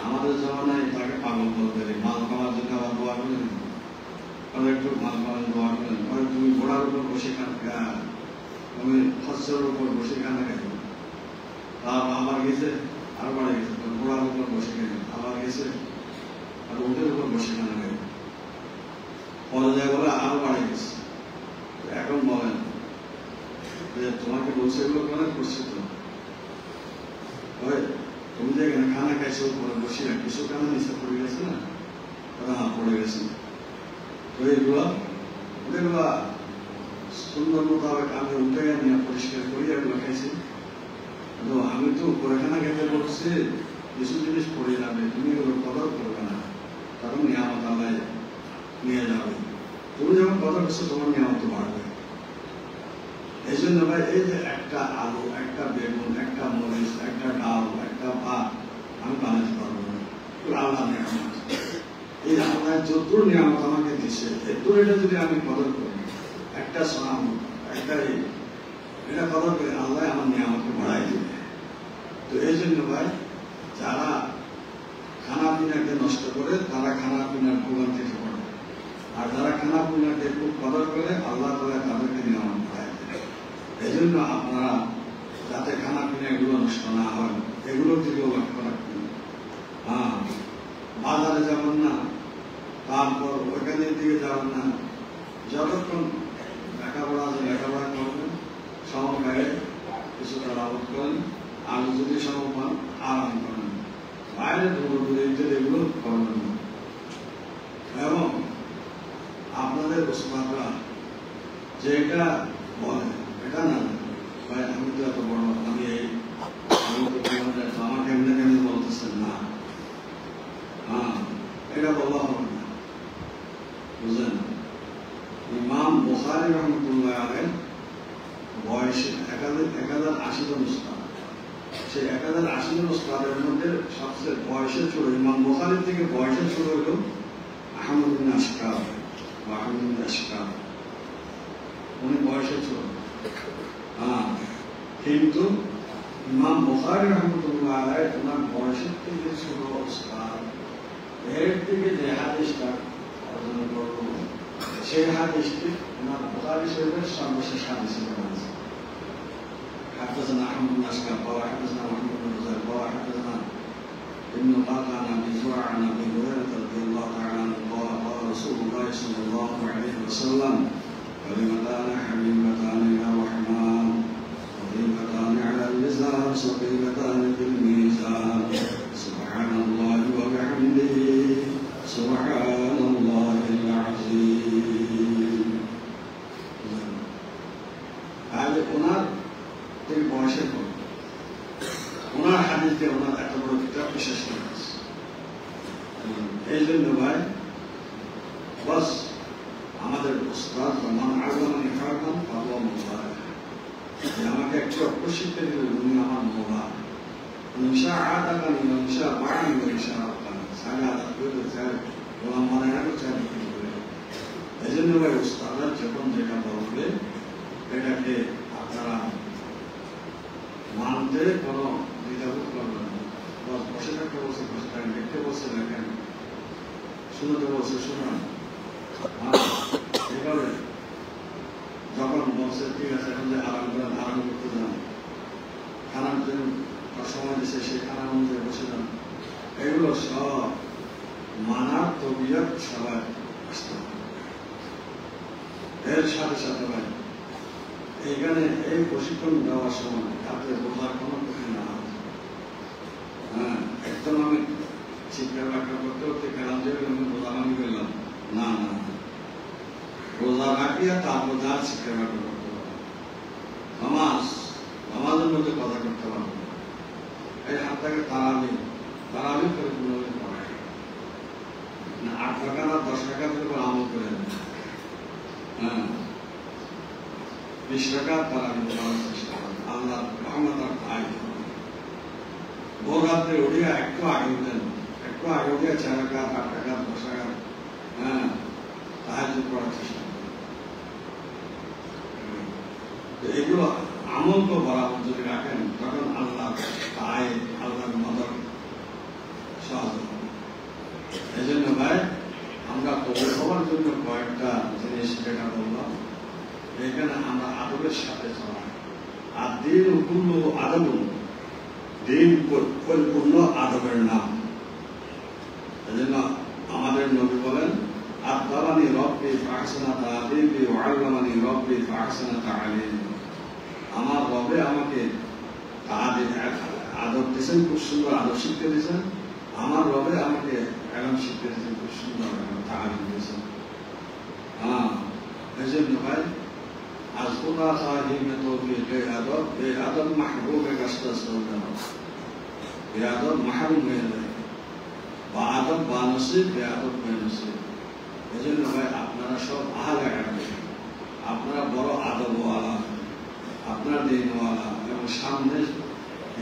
আমাদের জমানায় তাকে পাগল বলতে মাল খাওয়ার জন্য আবার দোয়া করেন, একটু মাল খাওয়ার দোয়া করেন। তুমি ঘোড়ার উপর বসে খানা, তুমি ফসলের উপর বসে খানা খাই। আবার গেছে আরো বাড়ি গেছে, ঘোড়ার উপর বসে খাই। আবার গেছে আর ওদের উপর বসে খানা খাই। পরে যায় বলে আরো বাড়ি গেছে। এখন বলেন যে তোমাকে বলছে এগুলো কেন করছে? তো তুমি যে এখানে খানা খাইছো পরে বসে কিছু খানা নিচে পড়ে গেছে না? হ্যাঁ, পড়ে গেছে। তো এগুলো সুন্দর মোতাবেক আমি উঠে নিয়ে পরিষ্কার করি, এগুলো খাইছি। তো আমি তো পয়খানা খেতে বলছি, কিছু জিনিস পড়ে যাবে, তুমি এগুলো কদর করবে না, কারণ নিয়ামত আল্লাহ নিয়ে যাবে। তুমি যখন কদর করছো তোমার নিয়ামত বাড়বে। এই জন্য ভাই এই যে একটা আলু, একটা বেগুন, একটা মরিচ, একটা ডাল, একটা ভাত আমি বানাতে পারবো না, আল্লাহ নিয়ামত। এই আল্লাহ যতদূর নিয়ামত আমাকে দিচ্ছে, এত এটা যদি আমি কদর করি, একটা সাম, একটা এটা কদর করে আল্লাহ আমার নিয়ামতকে বাড়াই দেবে। তো এই জন্য ভাই যারা খানা পিনাকে নষ্ট করে তারা খানা পিনার ভোগান্তিতে পড়ে, আর যারা খানা পিনাকে খুব কদর করে আল্লাহ তাআলা তাদেরকে নিয়ামত বাড়াই দেবে। এই জন্য আপনারা যাতে খানা পিনা এগুলো নষ্ট না হয়, এগুলোর দিকেও লক্ষ্য রাখবেন। হ্যাঁ, বাজারে যাবেন না, তারপর ওইখানের দিকে যাবেন না। যতক্ষণ লেখাপড়া আছে লেখাপড়া করবেন, সহকারে কিছুটা লাভ করেন, আর যদি সময় পান আরাম করেন, বাইরে এগুলো করবেন না। এবং আপনাদের ওস্তাদরা যেটা বলে এটা না, ভাই আমি তো এত বড়, আমি তো আমাকে এমনি কেমনি বলতেছেন না, হ্যাঁ এটা বলা হবে না। বুঝলেন? ইমাম বুখারী রাহমাতুল্লাহ আলাইহি বয়সে 1080 জন উস্তাদ, সেই 1080 জন উস্তাদের মধ্যে সবচেয়ে বয়সে ছোট ইমাম বুখারীর থেকে বয়সে ছোট হল আহমদ বিন আশকার। উনি বয়সে ছোট, হ্যাঁ, কিন্তু ইমাম বুখারী রাহমাতুল্লাহ আলাইহি ওনার বয়সের থেকে ছোট উস্তাদ, এর থেকে যে হাদিসটা অর্জন করল সেই হাদিসটি ওনার বুখারী শরীফের সর্বশেষ হাদিসে বলা আছে। حدثنا احمد بن اشكر قال حدثنا محمد بن زهير قال حدثنا ابن قاقع عن ابي زرع عن ابي هريره رضي الله تعالى عنه قال قال رسول الله صلى الله عليه وسلم كلمتان حبيبتان الى الرحمن خفيفتان على اللسان ثقيلتان في الميزان سبحان الله وبحمده سبحان তিনি বয়সের কম, ওনার হাদিস দিয়ে ওনার এত বড় কিতাব বিশেষ করে এই জন্য ভাই বাস আমাদের উস্তাদ মান আল্লামানি ফারমান ফাহুয়া মাওলা, আমাকে একটু অক্ষর শিখতে দিলেন উনি আমার মওলা। ইনশা আতাকানি ইনশা বাড়ি ইনশা আতাকানি সারা আতা করে যায় ওলা মানে না চাই করে। এই জন্য ভাই উস্তাদরা যখন যেটা বলবে এটাকে আপনারা মানতে কোনো দ্বিধাবোধ করবেন না। বসে থাকতে বলছে বসে থাকেন, দেখতে বলছে দেখেন, শুনতে বলছে শুনুন। এইভাবে যখন বলছে ঠিক আছে এখন যে আরাম করেন আরাম করতে যান, খানার জন্য সময় দিচ্ছে সেই খানা অনুযায়ী বসে যান, এগুলো সব মানার তবিয়ত সবাই আসতে হবে। এর সাথে সাথে ভাই এইখানে এই প্রশিক্ষণ দেওয়ার সময় তাতে বোঝার কোনো কঠিন না। হ্যাঁ, একদম আমি শিক্ষা ব্যাখ্যা করতে করতে গেলাম যে আমি বোঝালামি করলাম না না, রোজা রাখিয়া তারপর যার শিক্ষা ব্যাখ্যা করতে পারবো, নামাজের মধ্যে কথা করতে পারবো, এই হাতটাকে তারাবি পরিপূর্ণভাবে পড়ায় না, 8 টাকা না 10 টাকার উপর আমল করে দেবে। হ্যাঁ, 20 টাকা তারাবি পড়ার চেষ্টা করে, আল্লাহ রহমত আর ভাই ভোর রাত্রে উঠিয়া একটু আগে উঠেন, একটু আগে উঠে 4 টাকা 8 টাকা 10 টাকা হ্যাঁ তাহাজ্জুদ পড়ার চেষ্টা করে। এগুলো আমল তো বরাবর যদি রাখেন তখন আল্লাহ তাই আল্লাহর মদত সহজ হবে। এই জন্য ভাই আমরা কবুল হওয়ার জন্য কয়েকটা জিনিস যেটা বললাম, এখানে আমরা আদবের সাথে চলা, আর দিন পূর্ণ আদব, দিন পরিপূর্ণ আদবের নাম। এই জন্য আমাদের নবী বলেন আদাবানি রব্বি ফাহসানা তা'দীবি ওয়া আল্লামানি রব্বি ফাহসানা তা'লিমি, আমার রবে আমাকে আদব দিয়েছেন, খুব সুন্দর আদব শিক্ষা দিয়েছেন, আমার রবে আমাকে এলম শিক্ষা দিয়েছেন, খুব সুন্দর তালিম দিয়েছেন। হ্যাঁ, এই জন্য ভাই আজকুরা সাহিমে তৌফিক আদব, এই আদব মাহবুবের কাছে এই আদব মাহরুম হয়ে যায়, বা আদব বা নসিব, এই আদব বেনসিব। এই জন্য ভাই আপনারা সব আহলে ইলম, আপনারা বড় আদবওয়ালা, আপনার দিনওয়ালা, এবং সামনে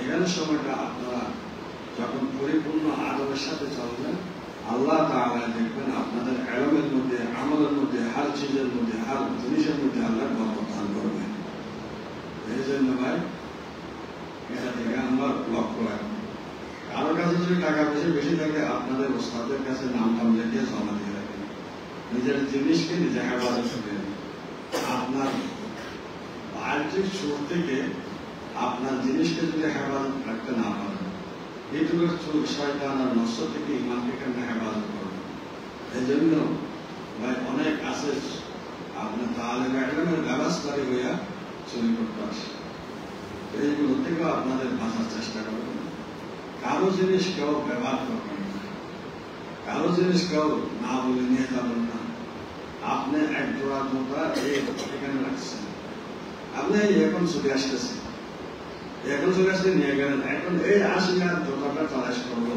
এখানে সময়টা আপনারা যখন পরিপূর্ণ আদবের সাথে চলবেন, আল্লাহ তাআলা দেখবেন আপনাদের ইলমের মধ্যে, আমলের মধ্যে, হার চিজের মধ্যে, হার জিনিসের মধ্যে আল্লাহ বরকত দান করবেন। এই জন্য ভাই এটা থেকে আমরা লক্ষ্য রাখবো। কারো কাছে যদি টাকা পয়সা বেশি থাকে আপনাদের ওস্তাদের কাছে নাম লিখে জমা দিয়ে রাখেন, নিজের জিনিসকে নিজে হেফাজত করেন। আপনার বাহ্যিক সুর থেকে আপনার জিনিসকে যদি হেফাজত রাখতে না পারেন, এইটুকু শয়তান আর নষ্ট থেকে ইমানকে কেমন হেফাজত করবেন। এই জন্য ভাই অনেক আছে আপনার তাহলে ইলমের ব্যবস্থারই হইয়া চুরি করতে আসে, এইগুলো থেকেও আপনাদের বাঁচার চেষ্টা করবেন। কারো জিনিস কেউ ব্যবহার করবেন না, কারো জিনিস কেউ না বলে নিয়ে যাবেন না। আপনি এক জোড়া জুতা এখানে রাখছেন, আপনি এখন চলে আসতেছেন, নিয়ে গেলেন, এখন এই 80 আর জুতাটা তালাশ করলো,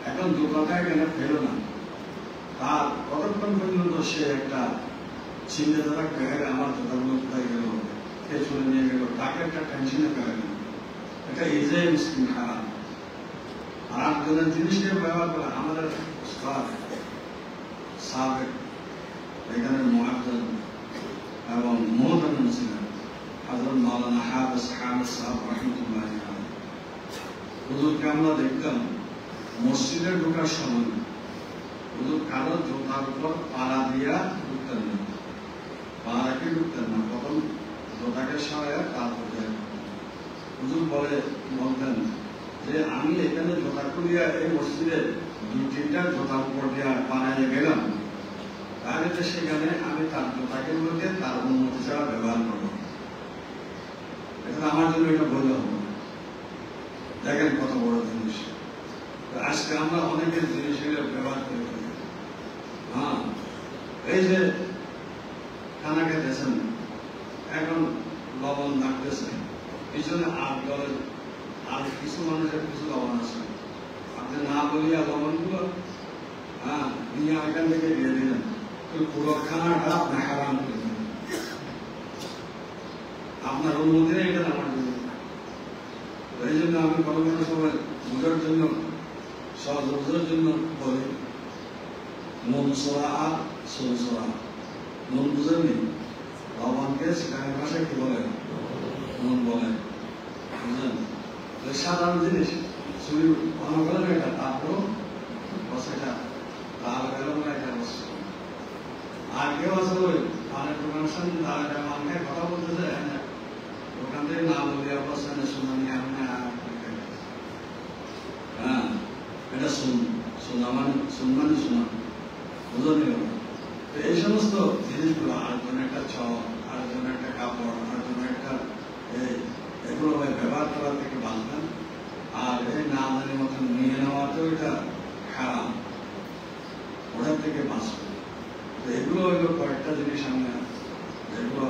এখন জুতাটা এখানে ফেলো না, তার কতক্ষণ পর্যন্ত সে একটা চিন্তা থাকবে আমার জুতাগুলো কোথায় গেল, কে চলে নিয়ে গেল, তাকে একটা টেনশনে ফেলে না। এটা ইজাই মুসলিম হারাম। আর আপনাদের জিনিসকে ব্যবহার করে আমাদের সাবেক এখানে মুআজ্জাল এবং মুহতামিম ছিলেন হযরত মাওলানা হাফেজ হামিদ সাহেব রাহমাতুল্লাহ আলাইহি। হুজুরকে আমরা দেখতাম মসজিদে ঢোকার সময় হুজুর কারো জুতার উপর পাড়া দিয়া ঢুকতেন না, পা রেখে ঢুকতেন না, প্রথম জুতাকে সরাইয়া তারপরে হুজুর বলতেন যে আমি এখানে জুতা খুলিয়া এই মসজিদে 2-3টা জুতার উপর দিয়া বানাইয়া গেলাম, তাহলে সেখানে আমি তার জুতাকে মধ্যে তার অনুমতি ছাড়া ব্যবহার করবো, এটা আমার জন্য এটা বলে হবে। দেখেন কত বড় জিনিস। আজকে আমরা অনেকের জিনিস ব্যবহার করে থাকি। হ্যাঁ, এই যে খানা খেতেছেন, এখন লবণ লাগতেছে, পিছনে আট দলের আর কিছু মানুষের কিছু লবণ আছে, আপনি না বলিয়া লবণগুলো নিয়ে এখান থেকে দিয়ে দিলেন, পুরো খানাটা আপনি হারাম করে দিলেন। আপনার অনুমতি নেই এটা আমার জন্য। এই জন্য আমি কোনো কোনো সময় বুঝার জন্য, সহজ বোঝার জন্য বলি, মন সোয়া আর সোল সোয়া। মন বুঝেননি, লবণকে সেখানে ভাষায় কি বলে? মন বলে, বুঝলেন? সাধারণ জিনিস, চুরি অনগলেন এটা, তারপরও বসাটা লাল গেল না, এটা বসে। আর কেউ আছে ওই অনেক দোকানের সামনে তার একটা মানকে কথা বলতে যায়, ওখান থেকে না বলি অবস্থানে শুনানি আপনি এটা শোনা মানে শোনা, বুঝলি? তো এই সমস্ত জিনিসগুলো আরেকজন একটা চক, আরেকজন একটা কাপড়, আরেকজন একটা এগুলো ব্যবহার করার থেকে বাঁচবেন। আর এই না জানি মতন নিয়ে নেওয়াতেও এটা খারাপ, ওটার থেকে বাঁচবেন। তো এগুলো হইলো কয়েকটা জিনিস আমরা যেগুলো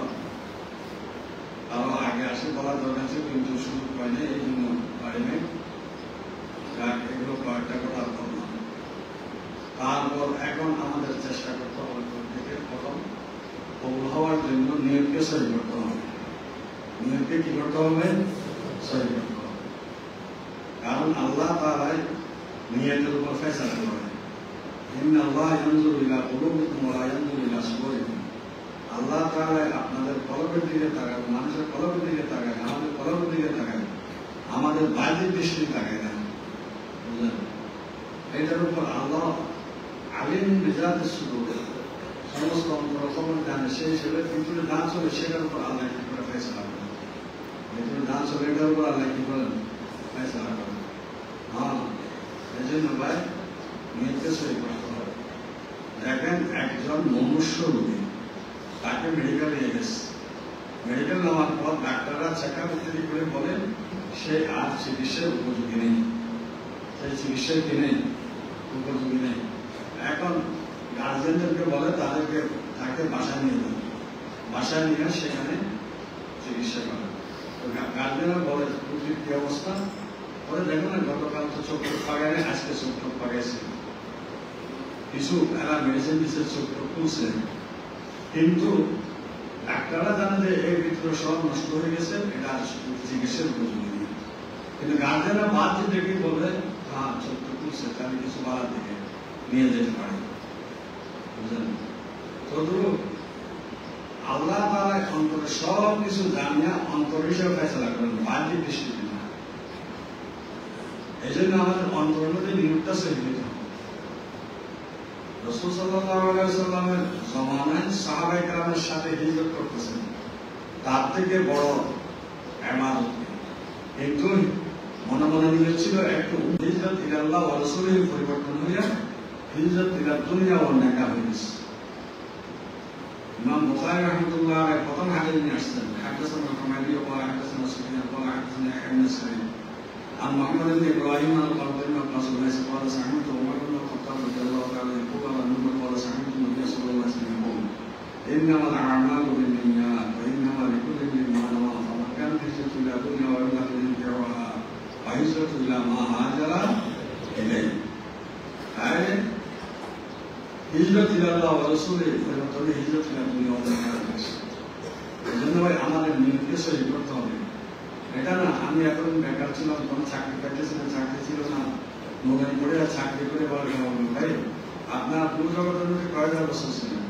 আরো আগে আসে বলার দরকার আছে, কিন্তু সুযোগ পাইনি, এই জন্য পারিনি। এগুলো কয়েকটা কথা বললাম। তারপর এখন আমাদের চেষ্টা করতে হবে থেকে প্রথম কবুল হওয়ার জন্য নিয়তকে সহি করতে হবে। নিয়তকে কি করতে হবে? সহি করতে হবে। কারণ আল্লাহ তাআলাই নিয়তের উপর ফয়সালা করেন। ইন্নাল্লাহা ইয়ানজুরু ইলা কুলুবিকুম ওয়া লা ইয়ানজুরু ইলা সুদুরিকুম। আল্লাহ তাআলা আপনাদের কলবের দিকে তাকান, মানুষের কলবের দিকে তাকান, আমাদের কলবের দিকে তাকান, আমাদের বাহ্যিক দৃষ্টি তাকায় না। বুঝলেন? এটার উপর আল্লাহ আলিম বিজাতিস সুদূর, সমস্ত অন্তর খবর জানে, সেই হিসেবে ভিতরে না চলে সেটার উপর আল্লাহ কি করে ফয়সালা করেন। ভিতরে না চলে এটার উপর আল্লাহ কি করেন? ফয়সালা করেন। এই জন্য ভাই নিয়তকে সহি করতে হবে। দেখেন একজন মনুষ্য রোগী, তাকে মেডিকেল নিয়ে গেছে, মেডিকেল নেওয়ার পর ডাক্তাররা চেক আপ ইত্যাদি করে বলেন সে আর চিকিৎসার উপযোগী নেই, সেই চিকিৎসার কিনে উপযোগী নেই। এখন গার্জেনদেরকে বলে তাকে বাসায় নিয়ে যাবে, বাসায় নিয়ে সেখানে চিকিৎসা করে। গার্জেনরা বলে রোগীর কি অবস্থা, বলে দেখো না গতকাল তো চোখ পাগায়, আজকে চোখ পাগাইছে, কিছু এরা মেডিসিন দিচ্ছে, চোখ খুলছে, কিন্তু ডাক্তাররা জানে যে এর ভিতরে সব নষ্ট হয়ে গেছে, এটা চিকিৎসার উপযোগী নেই। কিন্তু গার্জেনরা বাদ দিয়ে দেখে বলে হ্যাঁ চোখ খুলছে, তাহলে কিছু বাড়ার দিকে নিয়ে যেতে পারে। বুঝলেন? তদ্রূপ আল্লাহ তাআলা অন্তরে সব কিছু জানিয়া অন্তর হিসেবে ফয়সালা করেন, বাহ্যিক দৃষ্টিতে না। এই জন্য আমাদের অন্তরের মধ্যে নিয়তটা সহি হতে হবে। রাসূল সাল্লাল্লাহু আলাইহি ওয়াসাল্লামের জমানায় সাহাবায়ে কেরামের সাথে হিজরত করতেছেন, তার থেকে বড় ইবাদত। কিন্তু মনে মনে নিয়ত ছিল একটু হিজরত ইলাল্লাহ ওয়া রাসূলিহি পরিবর্তন হইয়া হিজরত ইলা দুনিয়া ওয়া নেকা হয়ে গেছে। ইমাম বুখারী রাহমাতুল্লাহ আলাইহি প্রথম হাদিস নিয়ে আসছেন, হাদাসানা হুমায়দি ওয়া হাদাসানা সুফিয়ান ওয়া হাদাসানা ইবনে সাঈদ عن محمد بن ابراهيم عن القاسم بن مسعود قال سمعت عمر بن الخطاب رضي الله تعالى يقول عن النبي قال سمعت النبي صلى الله عليه وسلم يقول انما الاعمال بالنيات وانما لكل امرئ ما نوى فمن كانت هجرته الى دنيا وامرأة ينكحها فهجرته الى ما هاجر اليه. হিজরত ইলাল্লাহ ওয়া রাসূলিহি পরিবর্তনে হিজরত ইলা দুনিয়া ওয়া আখিরাত। এজন্য ভাই আমাদের নিয়তকে সহি করতে হবে। এটা না আমি এখন বেকার ছিলাম, কোনো চাকরি পাইতেছিলাম, চাকরি ছিল না, মোবাইল করে আর চাকরি করে ভাই আপনার দূর জগতের মধ্যে কয়েকটা বছর ছিলেন,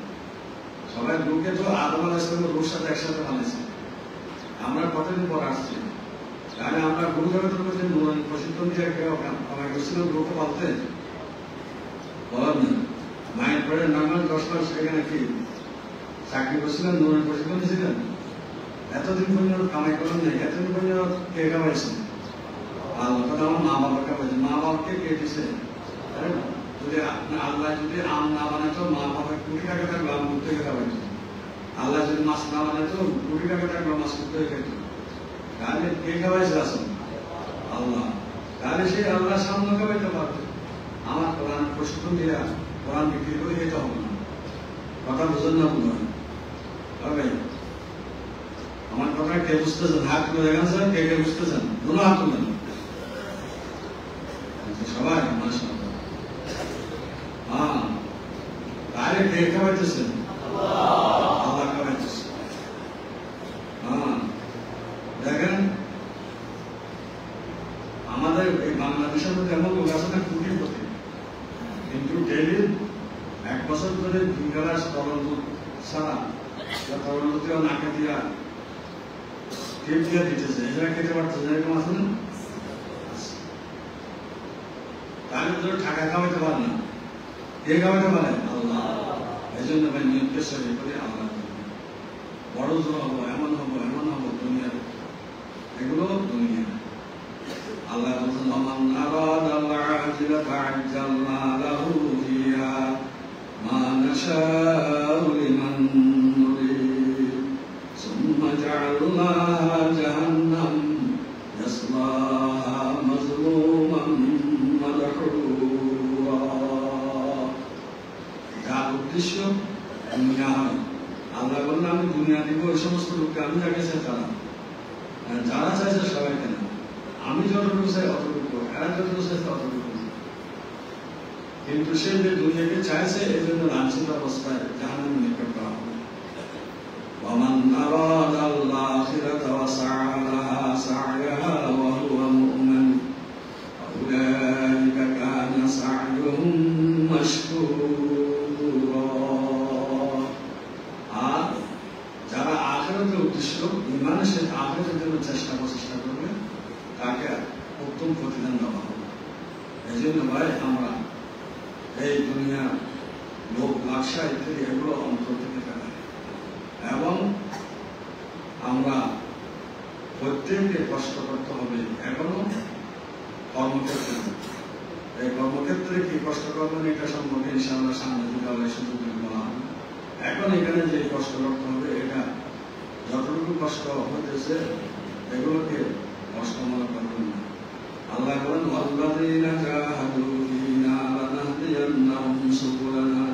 সবাই লোকে তো আদম আলাইহিস সালামের রূহের সাথে একসাথে বানাইছে, আমরা কতদিন পর আসছি, তাহলে আমরা গুরু জগতের মধ্যে প্রশিক্ষণ দিয়ে কামাই করছিলাম লোকে বলতে বলেন না, মায়ের পরে 9 মাস 10 মাস সেখানে কি চাকরি করছিলেন, নূরের প্রশিক্ষণ দিয়েছিলেন, এতদিন পর্যন্ত কামাই করেন নাই, এতদিন পর্যন্ত কে কামাইছে? আল্লাহ। আমার মা বাবা কামাইছে, মা বাবাকে কে দিছে? যদি আল্লাহ যদি আম না বানাইতো, মা বাবা কোটি টাকা থাকলো আম করতে কামাইতো, আল্লাহ যদি মাছ না বানাইতো কোটি টাকা থাকলো মাছ করতে খাইতো, তাহলে কে কামাইছে? আসুন আল্লাহ। তাহলে সেই আল্লাহ সামনে কামাইতে পারবে। আমার কোরআন প্রশিক্ষণ দিয়া কোরআন বিক্রি করে যেতে হবে না, কথা বুঝেন না? বুঝবেন হবে আমার কথা কে বুঝতেছেন? হাত তুলে দেখেন স্যার, কে কে বুঝতেছেন? দুটো হাত তুলেন সবাই। মাশাআল্লাহ। হ্যাঁ, তাহলে কে খাওয়াইতেছেন? আল্লাহ খাওয়াইতেছে। হ্যাঁ, দেখেন আমাদের এই বাংলাদেশের মধ্যে এমন লোক আছে না কোটিপতি, কিন্তু ডেলি 1 বছর ধরে 2 গ্লাস তরল দুধ ছাড়া তরল দুধেও নাকে দিয়া টিপ দিয়ে দিতেছে, এরা খেতে পারতেছে, এরকম আছে না? তাহলে তো টাকা খাওয়াইতে পারে না, কে খাওয়াইতে পারে? আল্লাহ। এই জন্য ভাই নির্দেশ করে আল্লাহ বড় জোর হবো, এমন হবো, এমন হবো, দুনিয়ার এগুলো দুনিয়া। আল্লাহ বলছেন আমান আরাদাল আজিলাতা আজ্জালনা লাহু ফিহা মা নাশাউ লিমান নুরিদ সুম্মা জাআলনাহা জাহান্নাম ইয়াসলাহা মাজলুমান মাদহুরা। যার উদ্দেশ্য দুনিয়া হয়। আল্লাহ বললেন আমি দুনিয়া দিব ওই সমস্ত লোককে, আমি যাকে চাই তারা, যারা চাইছে সবাইকে না। আমি যতটুকু চাই অতটুকু, এরা যতটুকু চাইছে অতটুকু। কিন্তু সে যে দুনিয়াকে চাইছে এই জন্য লাঞ্ছিত অবস্থায় জাহান্নামে নিক্ষেপ করা হবে। ওয়ামান আরাদাল আখিরাতা ওয়া সা'a লাহা সা'য়াহা ওয়া হুয়া মু'মিন ফাউলাইকা কানা সা'য়ুহুম মাশকুরা। আর যারা আখিরাতের উদ্দেশ্য ঈমানের সাথে আখিরাতের জন্য চেষ্টা করবে তাকে উত্তম প্রতিদান দেওয়া হবে। এই জন্য ভাই আমরা এই দুনিয়া লোক ব্যবসা ইত্যাদি এগুলো অন্তর থেকে ফেলাই এবং আমরা প্রত্যেককে কষ্ট করতে হবে। এখনো কর্মক্ষেত্রে, এই কর্মক্ষেত্রে কি কষ্ট করবেন এটা সম্পর্কে ইনশাআল্লাহ সামনে যদি আল্লাহ সুযোগ বলা হবে। এখন এখানে যে কষ্ট করতে হবে এটা যতটুকু কষ্ট হতেছে এগুলোকে কষ্ট মনে করবেন না। আল্লাহ বলেন ওয়াল্লাযীনা জাহাদু ফীনা লানাহদিয়ান্নাহুম সুবুলানা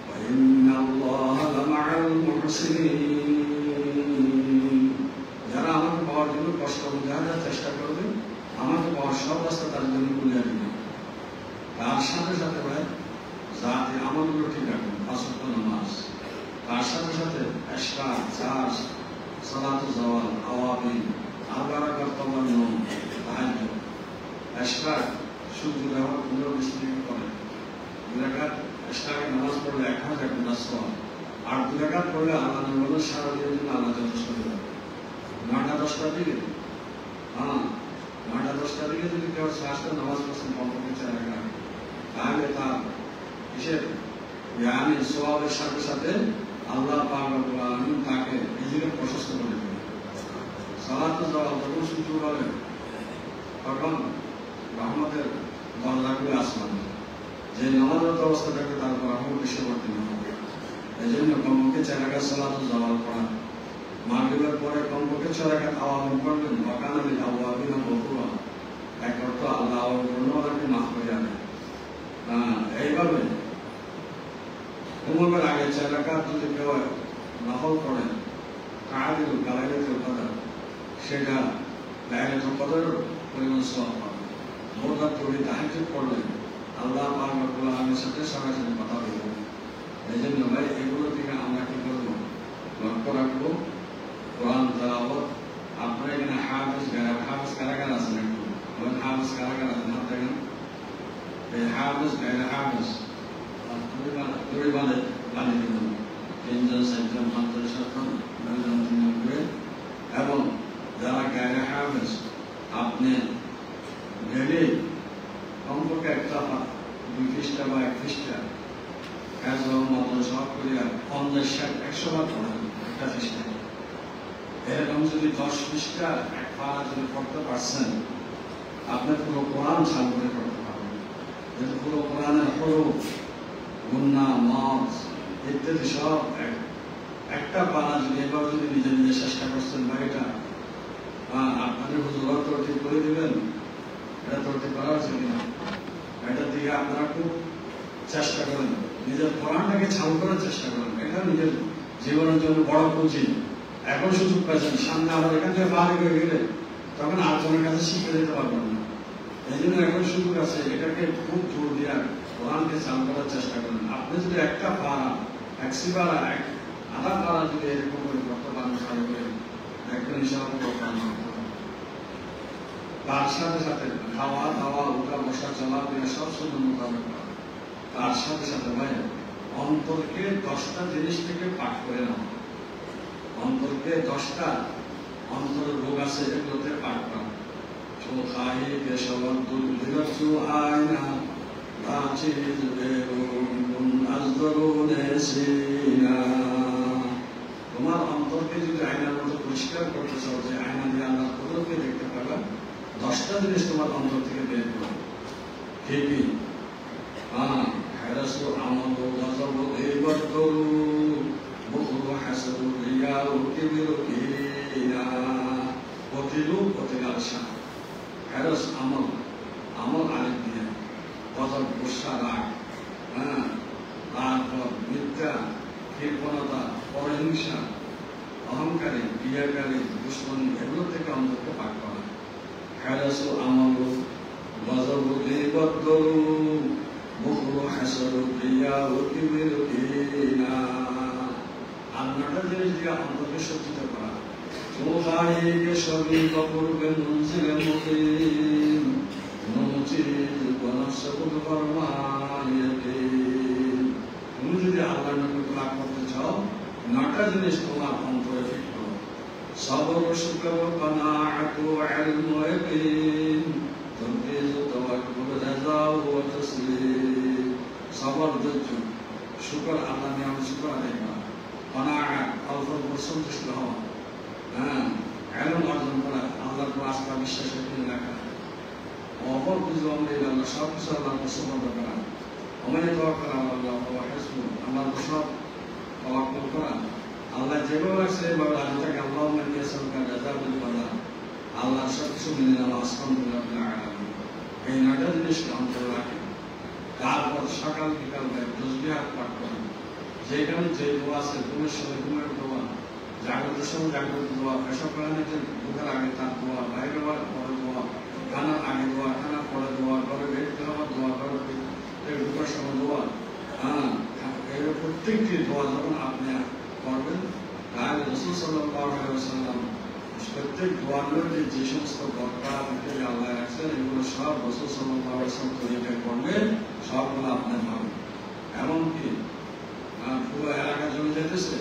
ওয়া ইন্নাল্লাহা লামাআল মুহসিনিন। যারা আমাকে পাওয়ার জন্য কষ্ট করে যারা চেষ্টা করবে, আমাকে পাওয়ার সব রাস্তা তার জন্য খুলে দিবে। তার সাথে সাথে ভাই জাতি আমলগুলো ঠিক রাখবেন, 5 ওয়াক্ত নামাজ, তার সাথে সাথে ইশরাক, চাষ, সালাতুল জাওয়াল, আওয়াবিন, 11 রাকাত তাওয়ান্নুম, তাহাজ্জুদ, ইশরাক সূর্য দেওয়ার 15-20 মিনিট পরে 2 রাকাত ইশরাকের নামাজ পড়লে 1000 গুনাহ সওয়াব। আর 2 রাকাত পড়লে আল্লাহ বলেন সারা দিনের জন্য আল্লাহ যথেষ্ট দেবে। 9টা-10টার দিকে, হ্যাঁ 9টা-10টার দিকে যদি কেউ সাজদা নামাজ পড়ছেন কমপক্ষে 4 রাকাত, তাহলে তার কিসের জ্ঞানী সওয়াবের সাথে সাথে আল্লাহ পাক রব্বুল আলামিন তাকে নিজেকে প্রশস্ত করে দেবেন। সালাতুল জাওয়াল যখন সূর্য উঠবে তখন রহমতের দরজাগুলো আসমানে, যে নামাজরত অবস্থা থাকবে তার উপর রহমত বেশি বর্তিত হবে। এই জন্য কমপক্ষে 4 রাকাত সালাতুল জাওয়াল পড়া, মাগরিবের পরে কমপক্ষে 6 রাকাত আওয়াবিন পড়বেন। ওয়া কানা লিল আওয়াবিনা গফুরা, এক অর্থ আল্লাহ আওয়াবিনকে মাফ করে দেন। এইভাবে ঘুমাবার আগে 4 রাকাত যদি কেউ নফল পড়েন তাহদিলুল লাইলাতুল কদর, সেটা লাইলাতুল কদর পরিমাণ সওয়াব পাবে। ভোররাত পড়ে তাহাজ্জুদ পড়লেন, আল্লাহ পাক রব্বুল আলামিনের সাথে সরাসরি কথা বলবেন। এই জন্য ভাই এগুলো থেকে আমরা কি করবো? লক্ষ্য রাখবো। কোরআন তেলাওয়াত, আপনারা এখানে হাফেজ হাফেজ কারাগার আছেন, একটু হাফেজ কারাগার আছেন, হাত দেখেন। এই হাফেজ হাফেজ দড়ি বাঁধে বানিয়ে দিবেন 3জন 4জন 5জন 7জন 9জন 3জন করে। এবং যারা গায়ে হাফেজ আপনি ডেলি কমপক্ষে একটা 2 পৃষ্ঠা বা 1 পৃষ্ঠা কাজ মতন সব করিয়া 50-100 বার পড়েন একটা পৃষ্ঠা। এরকম যদি 10 পৃষ্ঠা এক পারা যদি পড়তে পারছেন, আপনি পুরো কোরআন সাল করে পড়তে পারবেন। যেহেতু পুরো কোরআনের হরফ, গুন্না, মদ ইত্যাদি সব একটা পানা যদি এবার যদি নিজে নিজে চেষ্টা করছেন বা এটা আপনাদের হুজুরা তরতিব করে দিবেন, এটা তরতিব করা হচ্ছে কিনা এটার দিকে আপনারা খুব চেষ্টা করেন, নিজের কোরআনটাকে ছাল করার চেষ্টা করেন। এটা নিজের জীবনের জন্য বড় পুঁজি। এখন সুযোগ পাইছেন, সামনে আবার এখান থেকে পার হয়ে গেলে তখন আরেকজনের কাছে শিখে যেতে পারবেন না। এই জন্য এখন সুযোগ আছে, এটাকে খুব জোর দিয়ে কোরআনকে চালু করার চেষ্টা করেন। আপনি যদি একটা পাড়া, এক সিপাড়া, এক আধা পাড়া যদি এরকম করে করতে পারেন, একজন হিসাবে তার সাথে সাথে খাওয়া দাওয়া, উঠা বসা, চলাফেরা সব সময় মোকাবেলা করা। তার সাথে সাথে ভাই অন্তরকে 10টা জিনিস থেকে পাঠ করে নাও। অন্তরকে 10টা অন্তরের রোগ আছে, এগুলোতে পাঠ করা। চোখাই পেশাবার দুর্ভির চুহায়না রাচির বেরুন আজদরুনে সিনা। তোমার অন্তরকে যদি আয়নার মতো পরিষ্কার করতে চাও, যে আয়না দিয়ে আল্লাহ কুদরতকে দেখতে পাবা, 10টা জিনিস তোমার অন্তর থেকে বের করো। ঠিকই হারাসু আমল গজব গীবত করু বুখরু হাসদ রিয়া কিবির কিনা কতিলু কতিলাশা। হারাস আমল, আমল আরেক দিয়ে গজব গুসা রাগ, তারপর মিথ্যা, কৃপণতা, পরহিংসা, অহংকারী, ক্রিয়াকারী, দুশ্মনী, এগুলো থেকে অন্তরকে পাক করা। হারাসু আমল গজব গীবত করু বুখরু হাসদ রিয়া কিবির কিনা। আর 9টা জিনিস দিয়ে অন্তরকে সজ্জিত করা। চোখাইকে সবই করবে মঞ্জিলে মুকিম নমচিদ বনসকুল ফরমাইয়াতে। তুমি যদি আল্লাহর নামে লাভ করতে চাও, 9টা জিনিস তোমার অন্তরে ফিট করো। সবর, শুকর, কানাআতু, ইলম, ইয়াকিন, তানফিজ, তাওয়াক্কুল, রাজা ওয়া তাসলিম। সবর, ধৈর্য, শুকর, আল্লাহর নিয়ামত শুকর আদায় করা, কানাআত, অল্পর উপর সন্তুষ্ট হওয়া, ইলম অর্জন করা, আল্লাহর উপর আস্থা বিশ্বাস রাখা, অপর কিছু আল্লাহ সব কিছু আল্লাহর উপর সমর্পণ করা। আমাদের তাওয়াক্কুল আল্লাহ ওয়া হাসবুহ, আল্লাহর উপর সব তাওয়াক্কুল করা। আল্লাহ যেভাবে আছে এভাবে রাজি থাকে। আল্লাহুম্মা ইন্নী আসআলুকা জাযাআল বালা, আল্লাহ সব কিছু মেনে নেওয়া, আলহামদুলিল্লাহ রাব্বিল আলামিন। এই 9টা জিনিসকে অন্তরে রাখেন। তারপর সকাল বিকাল তাসবিহ পাঠ করেন। যেখানে যে দোয়া আছে, ঘুমের সময় ঘুমের দোয়া, জাগ্রতের সময় জাগ্রত দোয়া, পেশাব করার ঢোকার আগে তার দোয়া, বাইরে হওয়ার পরে দোয়া, খানার আগে দোয়া, খানার পরে দোয়া, ঘরে বের হওয়ার দোয়া, ঘরে ঢোকার সময় দোয়া। এর প্রত্যেকটি দোয়া যখন আপনি করবেন, তাহলে রাসূল সাল্লাল্লাহু আলাইহি ওয়াসাল্লাম প্রত্যেক দোয়ার মধ্যে যে সমস্ত বরকত আল্লাহ রাখছেন, এগুলো সব রাসূল সাল্লাল্লাহু আলাইহি ওয়াসাল্লাম তরিকায় করলে সবগুলো আপনি পাবেন। এমনকি পুরো এলাকা জমে যেতেছে,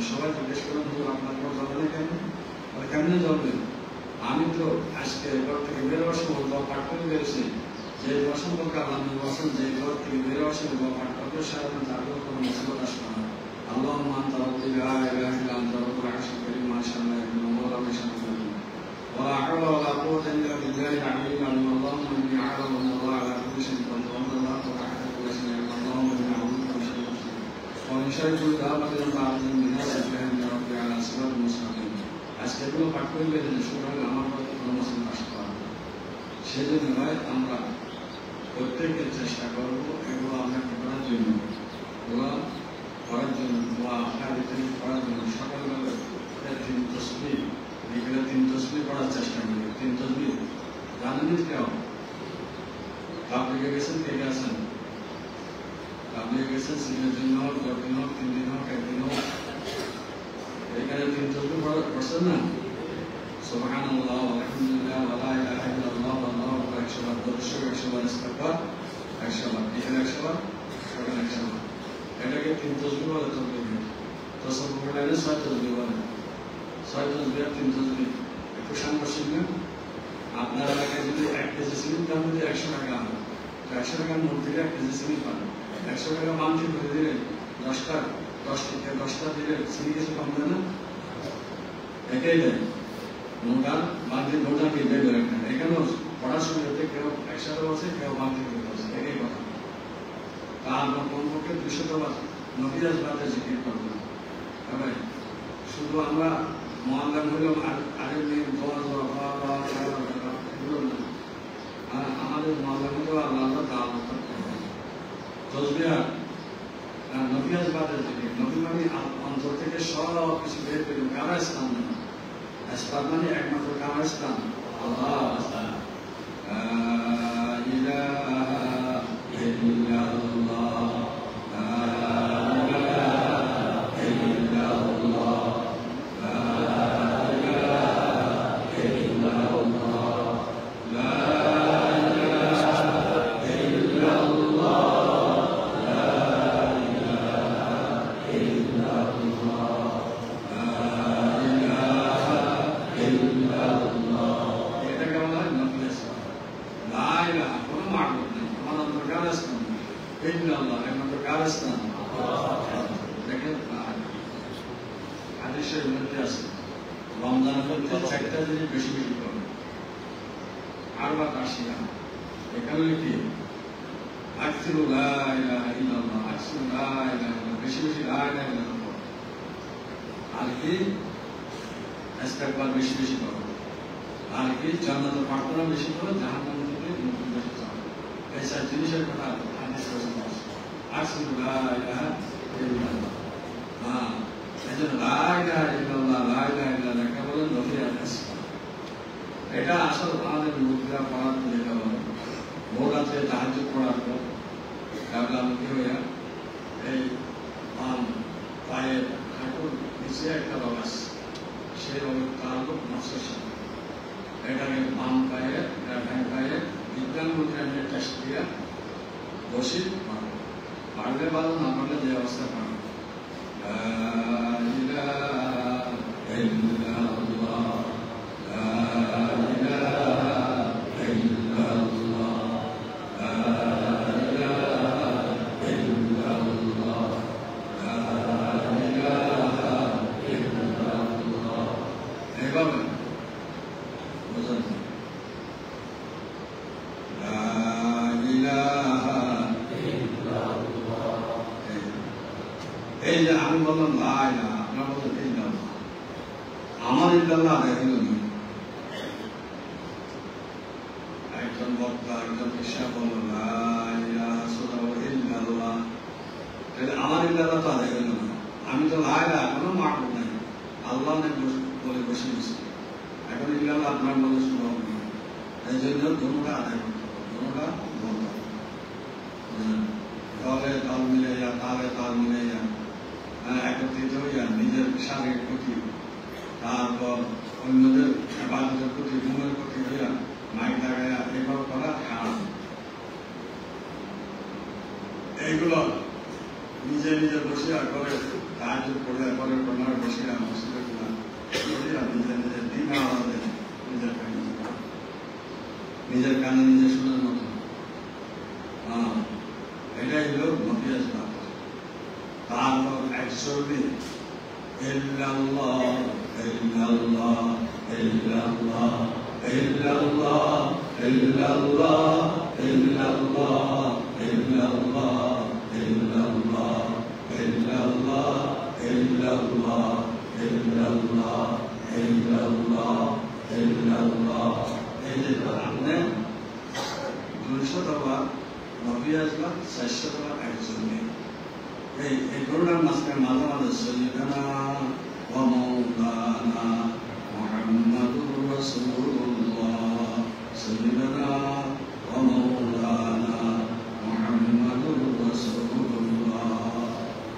সবাই জিজ্ঞেস করেন আপনার ঘর জ্বলে কেন, কেমনে জ্বলবে? আমি তো আজকে ঘর থেকে বেরোবার সময় দোয়া পাঠ করে বেরোছি, যে দোয়া সম্পর্কে আল্লাহ বলছেন, যে ঘর থেকে বেরোবার সময় দোয়া পাঠ করবে, সারাদিন তার কোনো মুসিবত আসবে না। আল্লাহুম্মা আনতা রাব্বি লা ইলাহা ইল্লা আনতা রাব্বুল আরশিল কারীম মাশাআল্লাহ ইবনে মাওলানা শামসুদ্দিন ওয়া লা হাওলা ওয়া লা কুওয়াতা ইল্লা বিল্লাহিল আলিয়্যিল আযীম। আল্লাহুম্মা ইন্নী আ'লামু আন্না আল্লাহ আলা কুল্লি শাইইন কাদির ওয়া আন্না আল্লাহ তাআলা কুল্লি শাইইন আ'লাম। আল্লাহুম্মা ইন্নী আ'উযু বিকা মিন শাররি ওয়া মিন শাররি কুল্লি দাবাতিন তা'তিন মিন নাফসিহি ইয়া রাব্বি আলা সিরাতিল মুস্তাকিম। আজকে এগুলো পাঠ করে গেলে সুতরাং আমার কোনো মুসলিম আসতে পারবে। সেজন্য ভাই আমরা প্রত্যেকের চেষ্টা করবো এগুলো আমরা করার জন্য, এগুলো করার জন্য, দোয়া করার জন্য। সকালবেলা 3 তাসবিহ, বিকেলে 3 তাসবিহ পড়ার চেষ্টা করি। 3 তাসবিহ জানেন কেউ? তাবলীগে গেছেন, কে আছেন? তাবলীগে গেছেন, সিনের জন্য হোক, 2 দিন হোক, 3 দিন হোক, 1 দিন হোক, এখানে 3 তাসবিহ পড়ছেন না? সুবহানাল্লাহ, আলহামদুলিল্লাহ, ওয়া লা ইলাহা ইল্লাল্লাহ, আল্লাহু আকবার, 100 বার দরুদ শরীফ, 100 বার ইস্তিগফার, 100 বার, এখানে 100 বার, সেখানে 100 বার। এটাকে 3 তাসবিহ বলে। তাবলীগে তাসাব্বুহ লাইনে 6 তাসবিহ বলে। 6 তাসবিহ, 3 তাসবিহ একটু সাংঘর্ষিক না? আপনার এলাকায় যদি 1 কেজি সিমেন্ট দাম যদি 100 টাকা হয়, তো 100 টাকার নোট দিলে 1 কেজি সিমেন্ট পাবেন। 100 টাকা মানটি করে দিলে 10টা দিলে সিমেন্ট কিছু কম দেয় না? এটাই দেয়। নোটার বান্টি নোটা কি দেবে একটা, এখানেও পড়ার সময় কেউ 100 আছে, কেউ বান্টি করে আছে, একই কথা। তারপর কমপক্ষে 200 বার নবী আসবাতে জিকির করবেন। ভাই শুধু আমরা মুআল্লাম হইলাম আরে দোয়া এগুলো না, আমাদের মুআল্লাম হলেও আল্লাহ তাআলা তাসবিহ নবী আসবাতে জিকির। নবী মানে অন্তর থেকে সব কিছু বের করে কারা স্থান নেন আসবাব মানে একমাত্র কারা স্থান আল্লাহ রমজানের মধ্যে চারটা জিনিস বেশি বেশি করবে আর বা কাশিয়া এখানে কি আকসিরু লা ইলাহা ইল্লাল্লাহ আকসিরু লা ইলাহা ইল্লাল্লাহ বেশি বেশি লা ইলাহা ইল্লাল্লাহ আর কি ইস্তেগফার বেশি বেশি করো আর কি জান্নাতের প্রার্থনা বেশি করো জাহান্নাম থেকে মুক্তি বেশি চাও এই চার জিনিসের কথা হাদিস রসুল আছে আকসিরু লা ইলাহা ইল্লাল্লাহ হ্যাঁ এজন্য লা ইলাহা ইল্লাল্লাহ লা ইলাহা ইল্লাল্লাহ কে বলেন নফিয়াত ইসলাম এটা আসল আমাদের মুদ্রা পড়ার যেটা বলে ভোর রাত্রে তাহাজ্জুদ পড়ার পর গাবলামুখী হইয়া এই পায়ের হাঁটুর নিচে একটা বাবাস সেই তার লোক নফসের সাথে এটাকে বাম পায়ে ডান পায়ে বিজ্ঞান মুদ্রা টেস্ট দিয়া বসে পারলে ভালো না পারলে যে অবস্থা পারবে এই যে আমি বললাম আপনার বললেন আমার ইল্লাল্লাহ দেখিল একজন বক্তা একজন পেশা বলল আমার ইল্লাল্লাহ তো আদায় হইল না আমি তো লাইলা এখনো মাঠ নাই আল্লাহ বলে বসে গেছি এখন ইল্লাল্লাহ আপনার বলে সম্ভব নয় এই জন্য ধনুটা আদায় করতে হবে ধনুটা বলতে হবে দলে তাল মিলাইয়া তালে তাল মিলাইয়া একত্রিত হইয়া নিজের শারীরিক প্রতি তারপর অন্যদের বাচ্চাদের প্রতি ঘুমের প্রতি হইয়া মাইক লাগাইয়া এবার করা হারাম এইগুলো নিজে নিজে বসিয়া করে তাহাজ্জুদ পড়িয়া করে কোনার বসিয়া মসজিদে করিয়া নিজে নিজে দিন আমাদের নিজের কানে নিজে শোনার মতো এটাই হলো মফিয়াজ বাদ তারপর একশোটি ইল্লাল্লাহ ইল্লাল্লাহ ইল্লাল্লাহ ইল্লাল্লাহ ইল্লাল্লাহ ইল্লাল্লাহ ইল্লাল্লাহ ইল্লাল্লাহ ইল্লাল্লাহ ইল্লাল্লাহ ইল্লাল্লাহ ইল্লাল্লাহ ইল্লাল্লাহ এই যে আপনি 200 বার মফিয়াজ বাদ 400 বার একশোটি এই করোনার মাঝখানে মাঝে মাঝে সৈয়দনা ওয়া মাওলানা মুহাম্মাদুর রাসূলুল্লাহ সৈয়দনা ওয়া মাওলানা মুহাম্মাদুর রাসূলুল্লাহ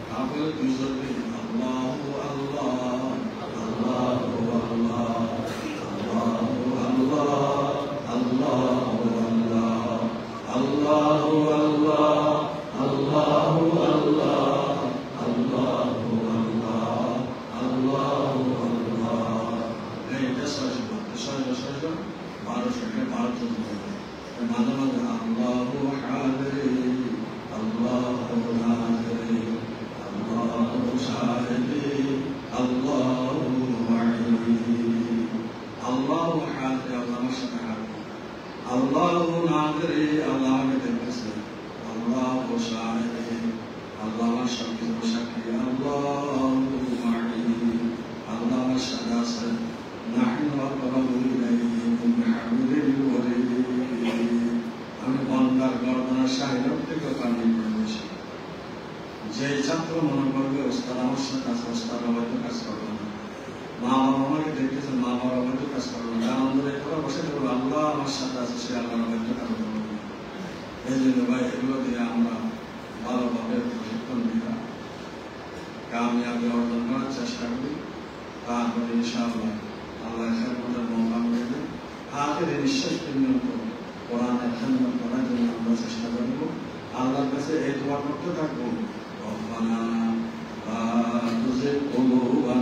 তারপরে দুইজনে আল্লাহু আল্লাহ আল্লাহু আল্লাহ আল্লাহু আল্লাহ আল্লাহু আল্লাহ আল্লাহু আল্লাহ আল্লাহু আল্লাহ মাঝে মাঝে আল্লাহু হাদিরি আল্লাহু নাদিরি আল্লাহু শাহিদি আল্লাহু মাঈনি আল্লাহু হাদিরি আল্লাহ আমার সাথে হাদিরি আল্লাহু নাদিরি আল্লাহ আমাকে দেখতেছে আল্লাহু শাহিদি আল্লাহ আমার সাথে সাক্ষী আল্লাহু মাঈনি আল্লাহ আমার সাথে আছে নাহনু আक़রাবু ইলাইহি মিন হাবলিল ওয়ারিদ আমি বন্দার গর্দনার সাহিত্য থেকে কান্দি করে বসি যে ছাত্র মনে করবে ওস্তাদ আমার সাথে ইনশাআল্লাহ আল্লাহ খেদমতের মৌকা মিলে দেন। আখেরে নিঃশ্বাস পর্যন্ত কোরআনের খেদমত করার জন্য আমরা চেষ্টা করব। আল্লাহর কাছে এই দোয়া করতে থাকবো, রব্বানা লা তুযিগ কুলুবানা